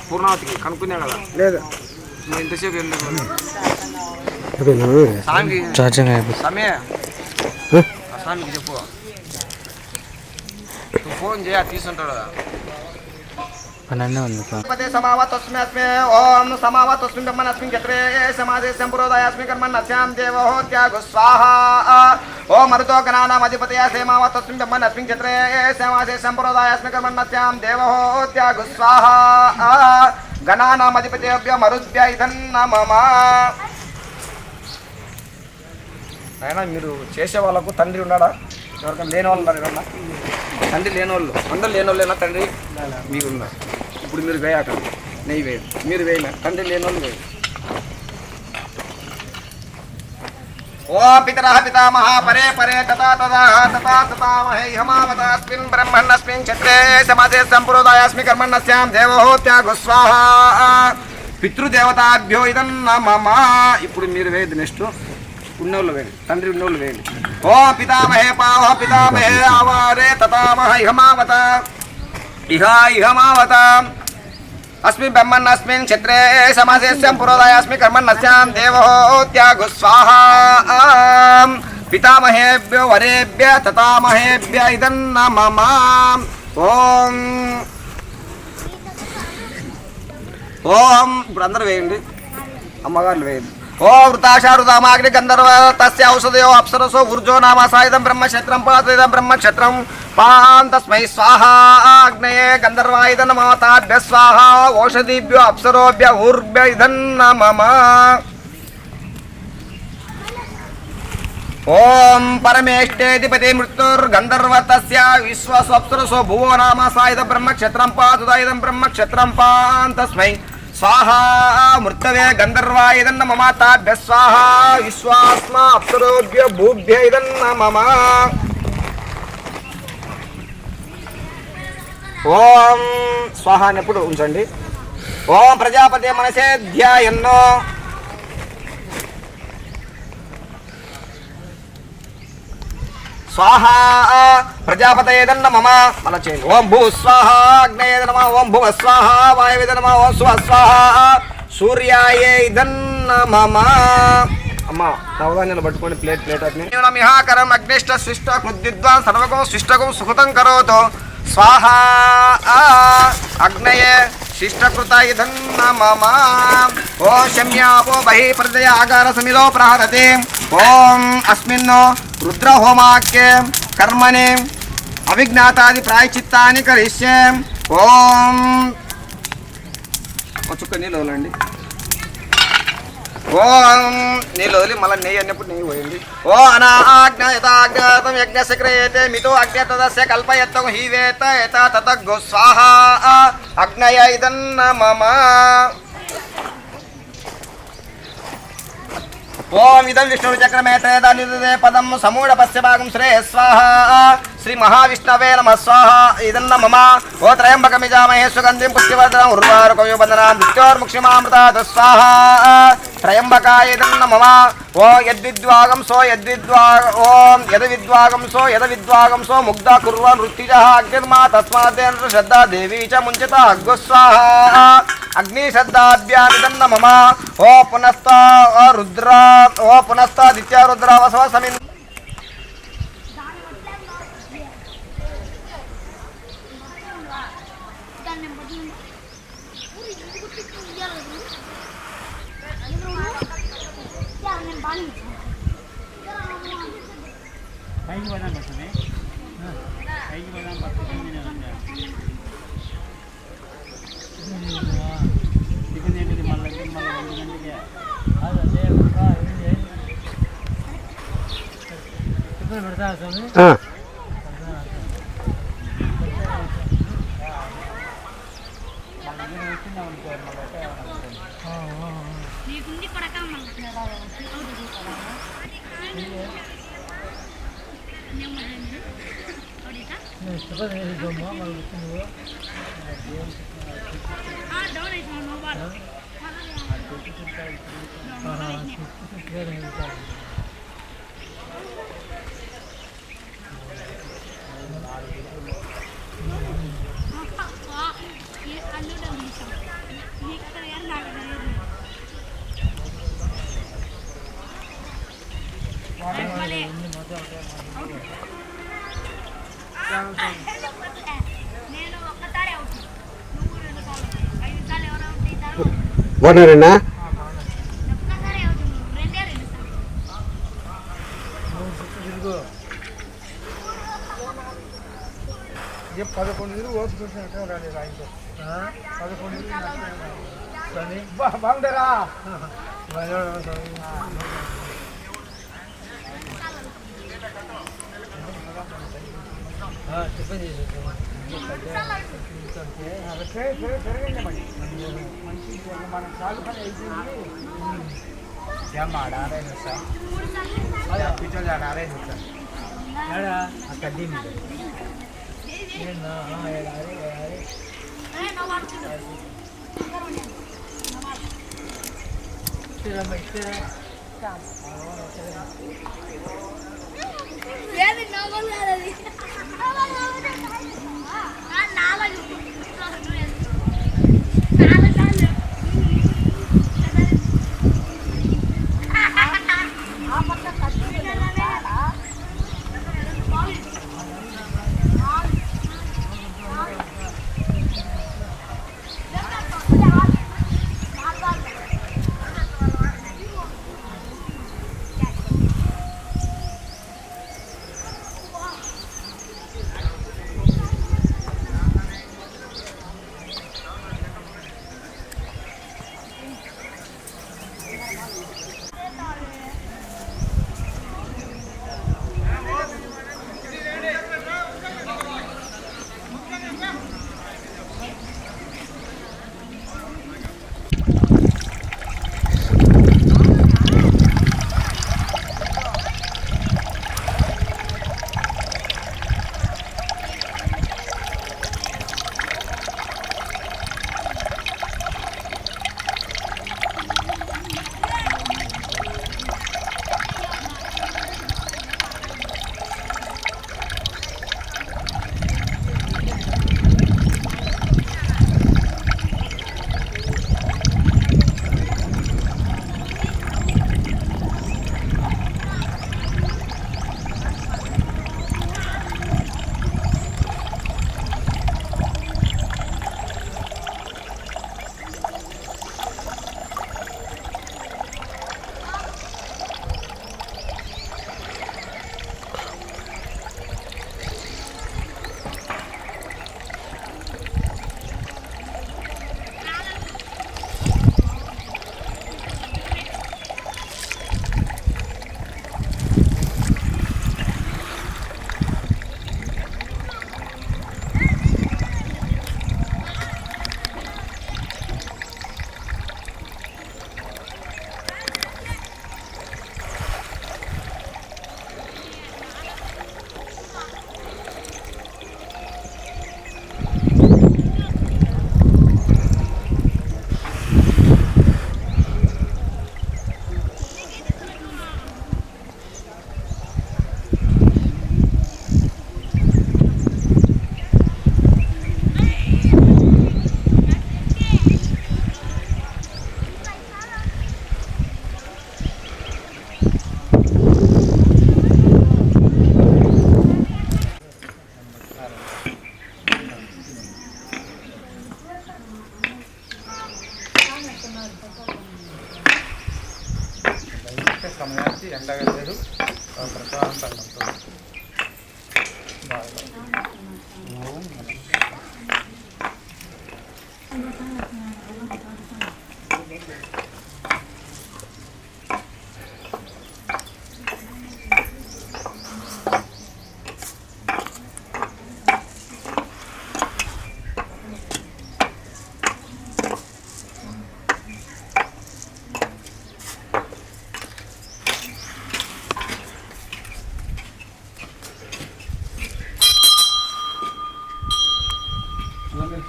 పూర్ణావతికి కనుక్కున్నా కదా లేదు ఇంతసేపు ఎందుకు స్వామికి సమయ స్వామికి చెప్పు ఫోన్ చేయ తీసుంటాడు పన్నెండే ఉంది సమావతస్మి ఓం సమావతస్మి బ్రహ్మణస్మి చత్రే సమాధి సంప్రోదయాస్మి కర్మణస్యాం దేవోత్యాగు స్వాహ ఓం మరుతో గణానాం అధిపతయ సేమావతస్మి బ్రహ్మణస్మి చత్రే సమాధి సంప్రోదయాస్మి కర్మణస్యాం దేవోత్యాగు స్వాహ గణానాం అధిపతేభ్య మరుద్భ్య ఇదన్నమమ. అయినా మీరు చేసే వాళ్ళకు తండ్రి ఉన్నాడా? ఎవరికైనా లేని వాళ్ళు ఉన్నారు ఎవరన్నా? తండ్రి లేని వాళ్ళు అందరు లేని వాళ్ళేనా తండ్రి మీకు ఉన్నారు? ఇప్పుడు మీరు వేయాక నెయ్యి వేయదు, మీరు వేయలే, తండ్రి లేని వాళ్ళు వేయదు. ఓ పితరః పితామహ పరే పరే తథా తథా తథా తథామహే హమావతాస్మిన్ బ్రహ్మణస్మిన్ క్షత్రే సమాధే సంప్రోదాయాస్మి కర్మణస్యాం దేవోత్యాగు స్వాహ పితృదేవతాభ్యో ఇదన్నమమ. ఇప్పుడు మీరు వేయదు, నెక్స్ట్ ఉన్నోళ్ళు వేయండి, తండ్రి ఉన్నోళ్ళు వేయండి. ఓ పితామహే పావ పితామహే ఆవారే తథామహ ఇహమావత ఇహమావత అస్మిన్ బ్రహ్మణస్మిన్ క్షత్రే సమాసేస్యం పురోదయాస్మి కర్మణస్యాం దేవోత్యాగు స్వాహ పితామహేభ్యో వరేభ్య తథామహేభ్య ఇదన్నమమ. ఓం ఓం ఇప్పుడు అందరూ వేయండి, అమ్మగారులు వేయండి. ఓ వృతాశారుదామాగ్ని గంధర్వ తస్య ఔషధయో అప్సరసో ఊర్జో నామ సాయుధం బ్రహ్మక్షత్రం పాతయిదం బ్రహ్మక్షత్రం పాన్ తస్మై స్వాహ అగ్నయే గంధర్వాయుధ నమతాభ్య స్వాహ ఓషధీభ్యో అప్సరోభ్య ఊర్భ్య ఇదన్నమమ. ఓం పరమేష్టేధిపతి మృత్యుర్గంధర్వ తస్య విశ్వస్వప్సరసో భువో నామ సాయుధ బ్రహ్మక్షత్రం పాతుదైదం బ్రహ్మక్షత్రం పాన్ తస్మై స్వాహ మృతవే గంధర్వాయుధన్నమమ తాభ్య స్వాహ విశ్వాస్మా అప్సరోభ్య భూభ్య ఇదన్నమమ. ఓం స్వాహ అని ఎప్పుడు ఉంచండి. ఓం ప్రజాపతి మనసే ధ్యాయన్నో స్వాహ ప్రజాపతయేదన్న మమ మళ్ళీ చేయండి. ఓం భూ స్వాహ అగ్నయేద నమ ఓం భువ స్వాహ వాయువేద నమ ఓం స్వ స్వాహ సూర్యాయే ఇదన్న మమ. అమ్మ నవధాన్యాలు పట్టుకొని ప్లేట్ అగ్ని మిహాకరం అగ్నిష్ట శిష్ట కృద్విద్వాన్ సర్వకం శిష్టకం సుకృతం కరోతు స్వాహ అగ్నయే శిష్టకృత ఇదన్నమమ. ఓం శమ్యాపో బహి ప్రజయ ఆకార సమిదో ప్రహరతి. ఓం అస్మిన్ రుద్రహోమాఖ్యే కర్మణి అవిజ్ఞాతాది ప్రాయచిత్తాన్ని కరిష్యే. ఓం చుక్క నీళ్ళు వదలండి. ఓం నీళ్ళు వదిలి మళ్ళీ నెయ్యి అన్నప్పుడు నెయ్యి పోయండి. ఓ అనాజ్ఞాతం యజ్ఞస్య క్రియతే మితో అజ్ఞాతస్య కల్పయత్తం హీవేత యత తతగో స్వాహ అగ్నయ ఇదన్నమమ. ఓం ఇదం విష్ణు చక్రమేతేదే పదం సమూఢ పశ్య భాగం శ్రేయ స్వాహ శ్రీ మహావిష్ణవే నమ స్వాహ ఇదన్నమమ. ఓ త్రయంబకమిజామహే సుగంధిం పుష్టివర్ధనం ఉర్వారుకయోబంధనాం మృత్యోర్ముక్షిమామృతాత్ స్వాహ త్రయంబకాయ ఇదన్నమమ. ఓ యద్విద్వాగం సో ఓం యదవిద్వాగం సో ముగ్ధ కుర్వన్ వృత్తిజః అగ్నిర్మా తస్మాదేన శ్రద్ధా దేవీ చ ముంచిత అగ్గు స్వాహ అగ్ని శ్రద్ధాభ్యామిదన్నమమ. ఓ పునస్త రుద్ర ఓ పునస్తాదిత్య రుద్ర వసవ సమిన్ Vale. బాగున్నారన్నా? బాగుంటారా చెప్పండి పెరగండి మరి మంచి మన చాలు పని అయిపోయింది ఆడారైనా సార్ పిచ్చోళ్ళు ఆడారైనా సార్ అక్కడ సమయానికి ఎండగలేదు ప్రశాంతంగా ఉంటుంది.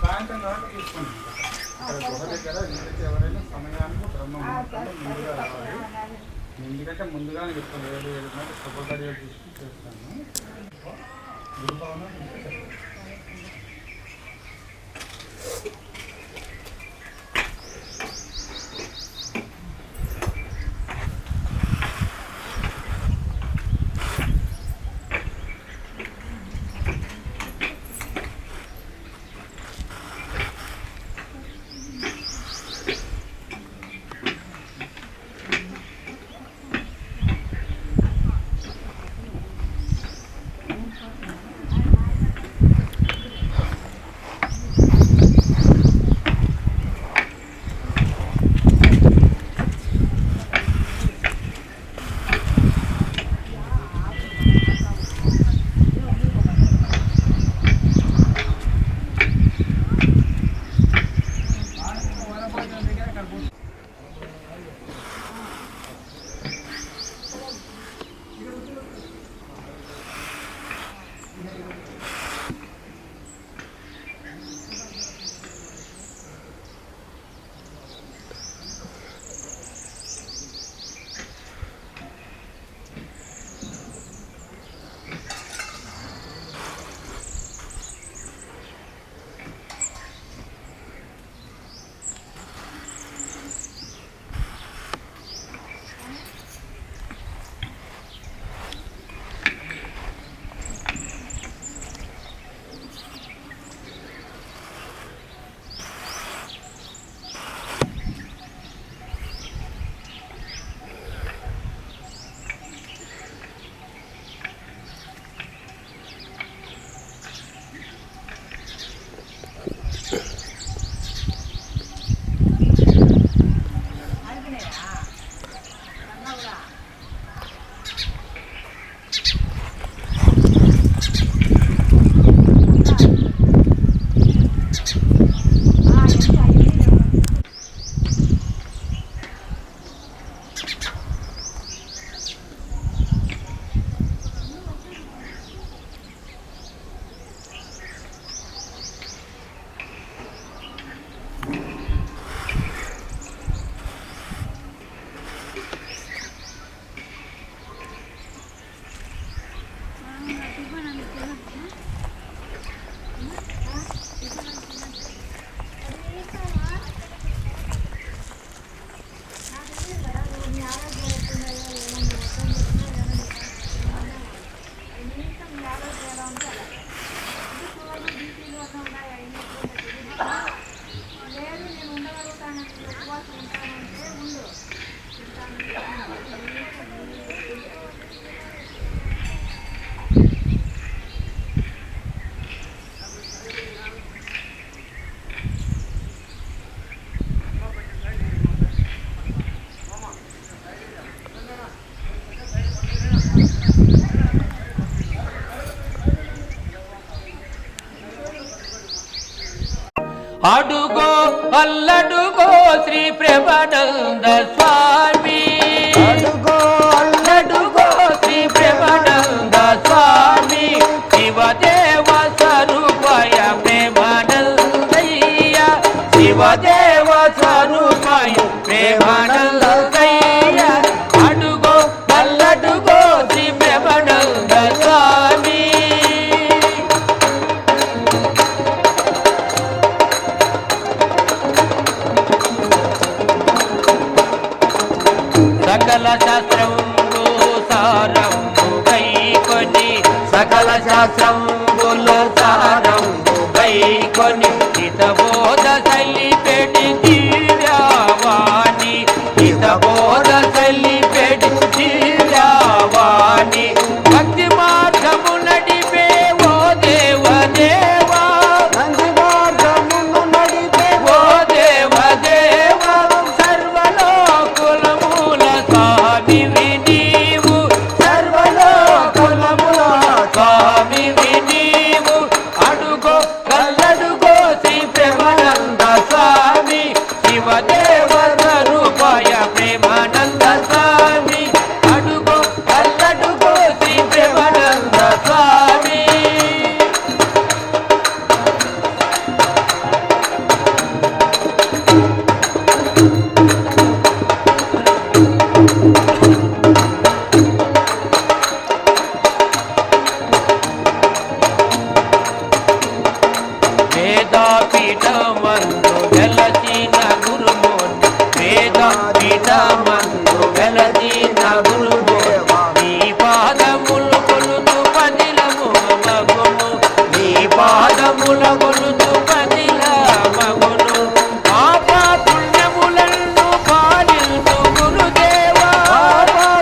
సాయంత్రం కాబట్టి తీసుకోండి. ఇక్కడ గుహ దగ్గర ఇంటికి ఎవరైనా సమయానికి బ్రహ్మముహూర్తంలో ముందుగా రావాలి. ఎందుకంటే ముందుగానే చెప్తాను 7 శుభకార్యాలు తీసుకుని చేస్తాను. గురుభవనం అడుగో అల్లడుగో శ్రీ ప్రేమానంద స్వామి అడుగో అల్లడుగో శ్రీ ప్రేమానంద స్వామి శివదేవ స్వరూపాయ ప్రేమానందయ్య శివదేవ స్వరూపాయ ప్రేమానందయ్య అడుగో అల్లడుగో శ్రీ ప్రేమానంద స్వామి సకల శాస్త్రములు సారము గైకొని సకల శాస్త్రములు సారము గైకొని హితబోధ శైలి పెడి దివ్యవాణి హితబోధ శైలి పెడి దివ్యవాణి భక్తి మార్గము నడిపే ఓ దేవ దేవా భక్తి మార్గము నడిపే ఓ దేవ దేవా సర్వలోకుల మూల స్వామివి నీవు సర్వలోకుల స్వామివి నీవు అడుగో కల్లడుగో శ్రీ ప్రేమానంద స్వామి శివదేవ స్వరూపాయ ప్రేమానంద స్వామి అడుగో కల్లడుగో శ్రీ ప్రేమానంద స్వామి వేదపీఠమందు వెలసిన గురుమోన్ వేదపీఠమందు వెలసిన గురుమోన్ నీ పాదములు కొలుతు పదిలము మగును నీ పాదముల కొలుతు పదిల మగును పాప పుణ్యములను పాలించు గురుదేవా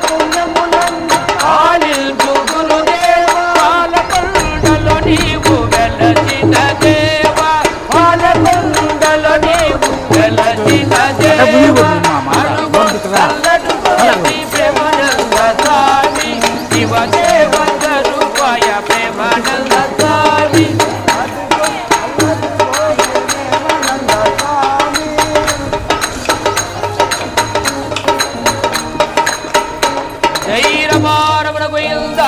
పుణ్యములను పాలించు గురుదేవా పాలకొండలో నీవు వెలసిన దేవా పాలకొండలో నీవు వెలసిన దేవా అడుగో అల్లడుగో శ్రీ ప్రేమానంద స్వామి శివదేవ స్వరూపాయ ప్రేమానంద స్వామి జై రమారమణ గోవింద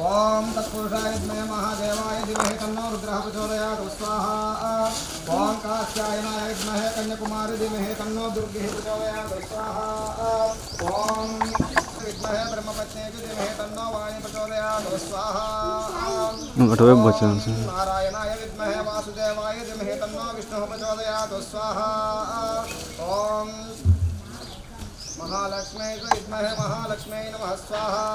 ओम तत्पुरुषाय विद्महे महादेवाय धीमहि तन्नो रुद्रः प्रचोदयात् स्वाहा ओम कात्यायनाय विद्महे कन्याकुमारी धीमहि तन्नो दुर्गः प्रचोदयात् स्वाहा ओम विद्महे ब्रह्मपत्न्यै धीमहि तन्नो वायुः प्रचोदयात् स्वाहा नारायणाय विद्महे वासुदेवाय धीमहि तन्नो विष्णुः प्रचोदयात् स्वाहा ओम महालक्ष्मी विद्महे महालक्ष्म्यै नमः स्वाहा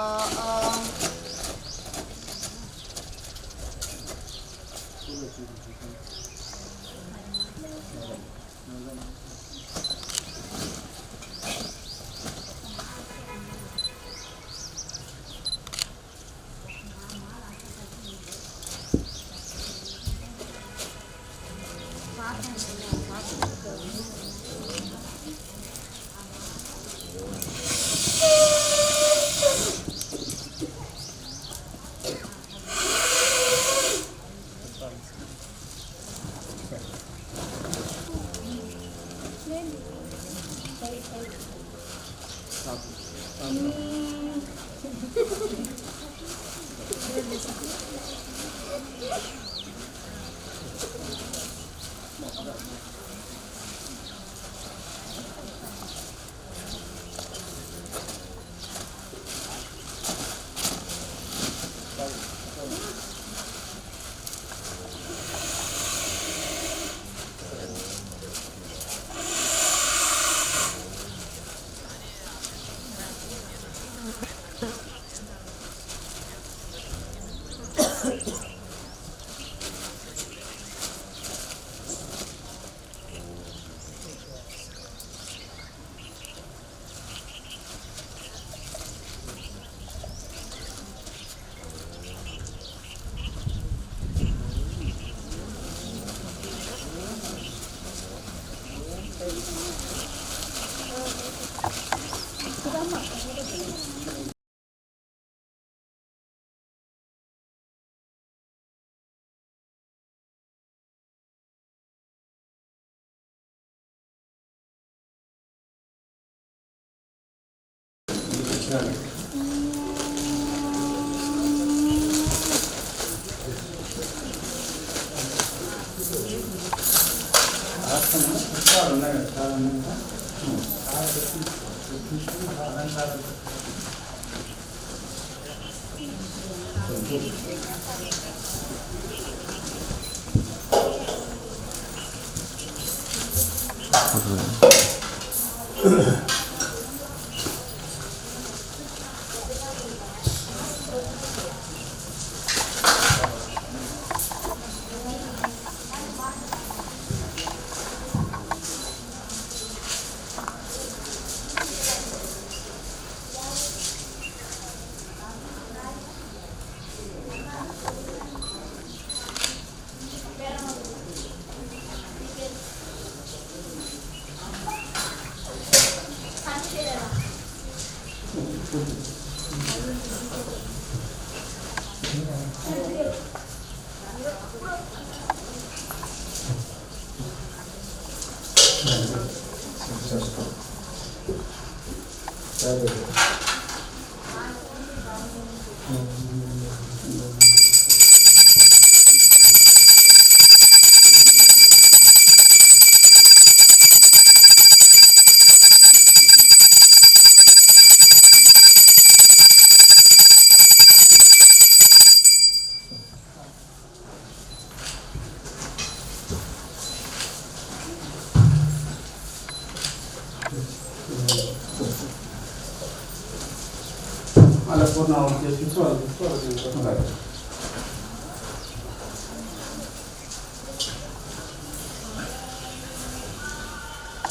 అలా పూర్ణ చేసి వాళ్ళు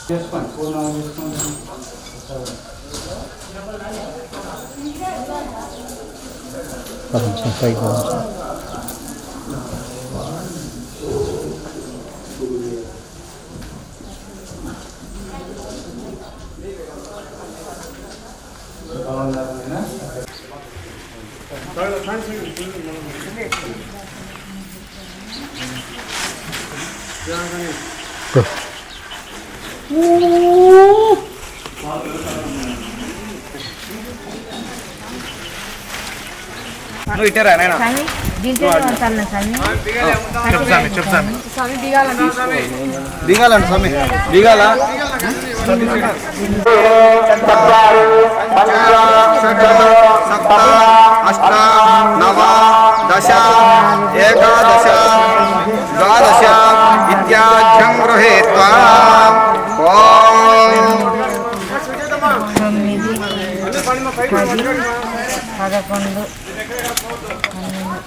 చేసుకోండి పూర్ణ చేసుకోండి. నువ్వు ఇట్టారా నాయనా దిగాలండి స్వామి దిగాల సప్త అష్ట నవ దశ ఏకాదశ ద్వాదశ ఇత్యాఖ్యం గృహీత్వా ఓం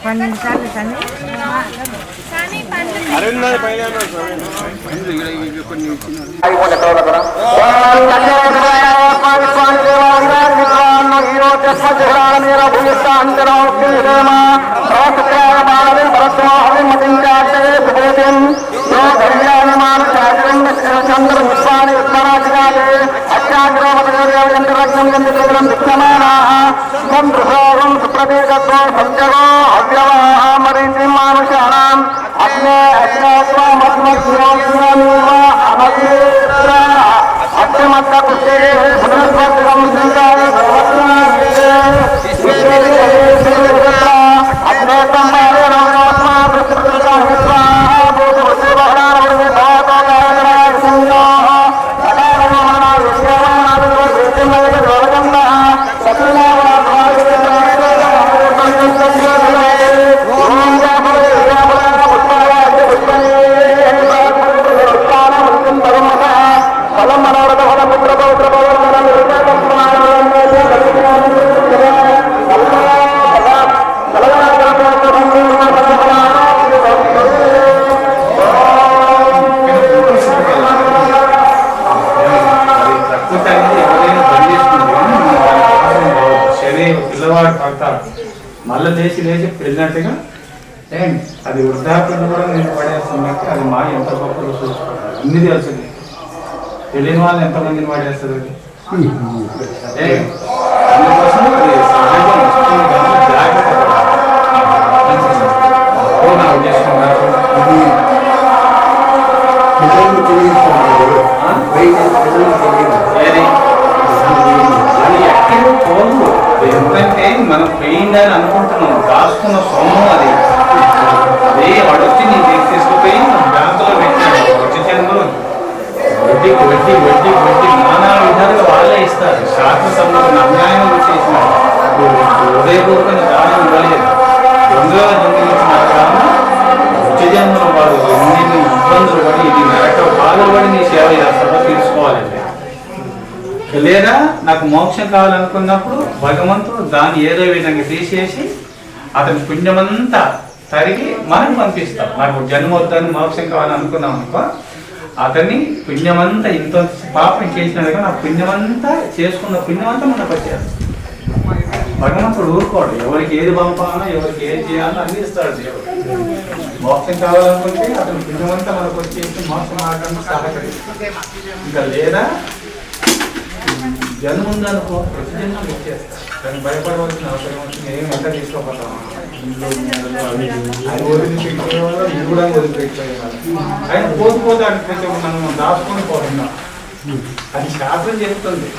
12 సార్లు తన్ని మానుషాణం అగ్నే పిల్లవాడు పడతాడు మళ్ళీ లేచి వెళ్ళినట్టుగా అది వృద్ధాప్యంలో కూడా నేను పడేస్తున్నట్టు అది మా ఎంత గొప్పలో చూసుకోవాలి అన్ని తెలుసు తెలియని వాళ్ళు ఎంతమందిని పడేస్తుంది అది అందుకోసం అది సహజం జాగ్రత్త చేసుకున్నారు ఏది అది ఎక్కడ పోదు లేదా నాకు మోక్షం కావాలనుకున్నప్పుడు భగవంతుడు దాన్ని ఏదో విధంగా తీసేసి అతని పుణ్యమంతా తరిగి మనం పంపిస్తాం. నాకు జన్మ వద్దని మోక్షం కావాలనుకున్నాం అనుకో, అతన్ని పుణ్యమంతా ఇంత పాపం చేసినాక నా పుణ్యమంతా చేసుకున్న పుణ్యమంతా మనకు వచ్చేస్తాం. భగవంతుడు ఊరుకోడు, ఎవరికి ఏది పంపాలో ఎవరికి ఏది చేయాలో అన్ని ఇస్తాడు దేవుడు. మోక్షం కావాలనుకుంటే అతని పుణ్యమంతా మనకు వచ్చేసి మోక్ష మార్గాన్ని సహకరిస్తాడు. ఇంకా లేదా జన్మ ఉందనుకో ప్రతి జన్మ ఇచ్చేస్తాడు. దాన్ని భయపడవలసిన అవసరం వచ్చింది. ఏం ఎంత తీసుకోపోతాం, ఇంట్లో అది వదిలిపెట్టేవాళ్ళు ఇది కూడా వదిలిపెట్టేవాళ్ళు. ఆయన పోతే అనిపించే మనం దాచుకొని పోతున్నాం. అది శాస్త్రం చెప్తుంది.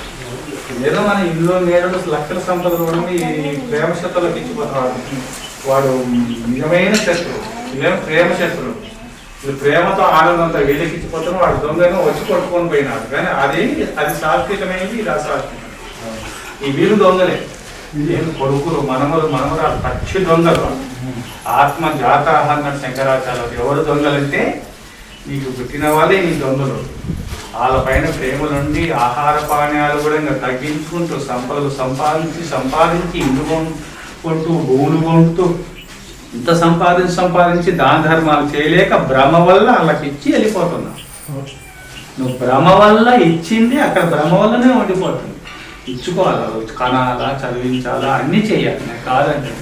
ఏదో మన ఇల్లు నేరుడు లక్షల సంపదలు కూడా ఈ ప్రేమ శత్రులకు ఇచ్చిపోతున్నాడు. వాడు నిజమైన శత్రువు, ప్రేమ శత్రువు. ఇది ప్రేమతో ఆనందంతో వీళ్ళకి ఇచ్చిపోతున్నాడు. వాడు దొంగగా వచ్చి కొట్టుకొని పోయినాడు. కానీ అది సాత్వికమైంది, ఇది అసాత్వికం. ఈ వీళ్ళు దొంగలే, వీళ్ళు కొడుకులు మనమరాలు పచ్చి దొంగలు. ఆత్మ జాత అన్నట్టు శంకరాచార్యులు ఎవరు దొంగలంటే నీకు పుట్టిన వాళ్ళే నీ దొంగలు. వాళ్ళ పైన ప్రేమలుండి ఆహార పానీయాలు కూడా ఇంకా తగ్గించుకుంటూ సంపదలు సంపాదించి ఇల్లు కొంటూ భూములు కొంటూ ఇంత సంపాదించి దాన ధర్మాలు చేయలేక భ్రమ వల్ల వాళ్ళకి ఇచ్చి వెళ్ళిపోతున్నావు. నువ్వు భ్రమ వల్ల ఇచ్చింది అక్కడ భ్రమ వల్లనే ఉండిపోతుంది. ఇచ్చుకోవాలా, కనాలా, చదివించాలా, అన్నీ చేయాలి. నేను కాదంటే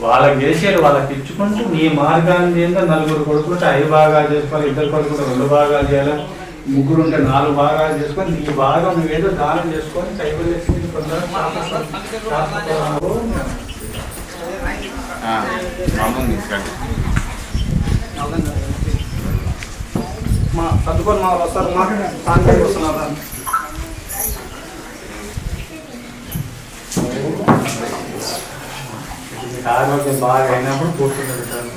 వాళ్ళకి చేసేది వాళ్ళకి ఇచ్చుకుంటూ నీ మార్గాన్ని ఏంటో నలుగురు కొడుకుంటే 5 భాగాలు చేసుకోవాలి, 2 కొడుకుంటే 2 భాగాలు చేయాలి, 3 ఉంటే 4 భాగాలు చేసుకొని నీ భాగం నువ్వేదో దానం చేసుకొని కైవల్యం మా చదువుకొని మా వస్తారు మా సాయంత్రం వస్తున్నారు. ఆరోగ్యం బాగా అయినప్పుడు కూర్చుంటారు.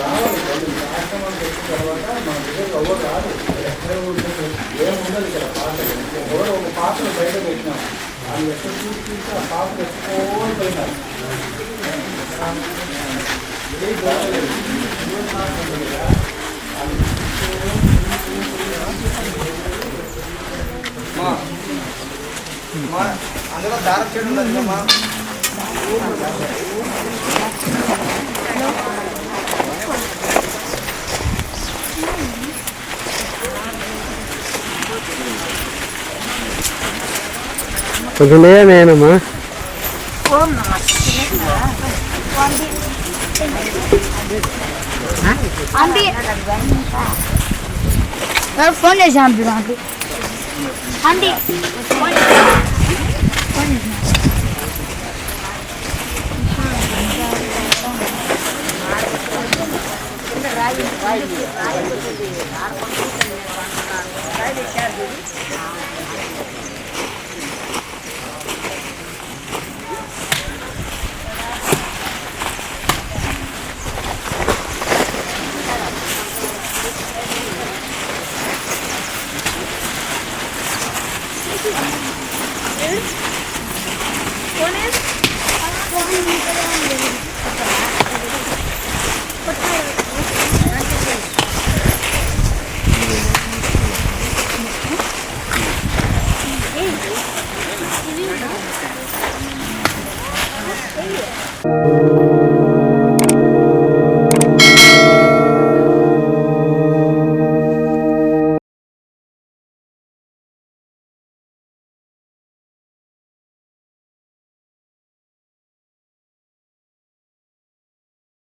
రావాలి కార్యక్రమాలు వచ్చిన తర్వాత మన దగ్గర ఎవరు రాదు. ఎక్కడ ఏముండదు ఇక్కడ పాటలు. ఎవరో ఒక పాటలు బయట పెట్టినాం, వాళ్ళు ఎక్కడ చూసి ఆ పాటలు ఎత్తుకోని పోయినారు. అందులో దారం చేయడం ఉండదు అమ్మా. కొంచెం నేనమ్మా ఆంటీ ఫోన్ చేసా ఆంటీ ఆంటీ ఆంటీ ఫోన్ ఓ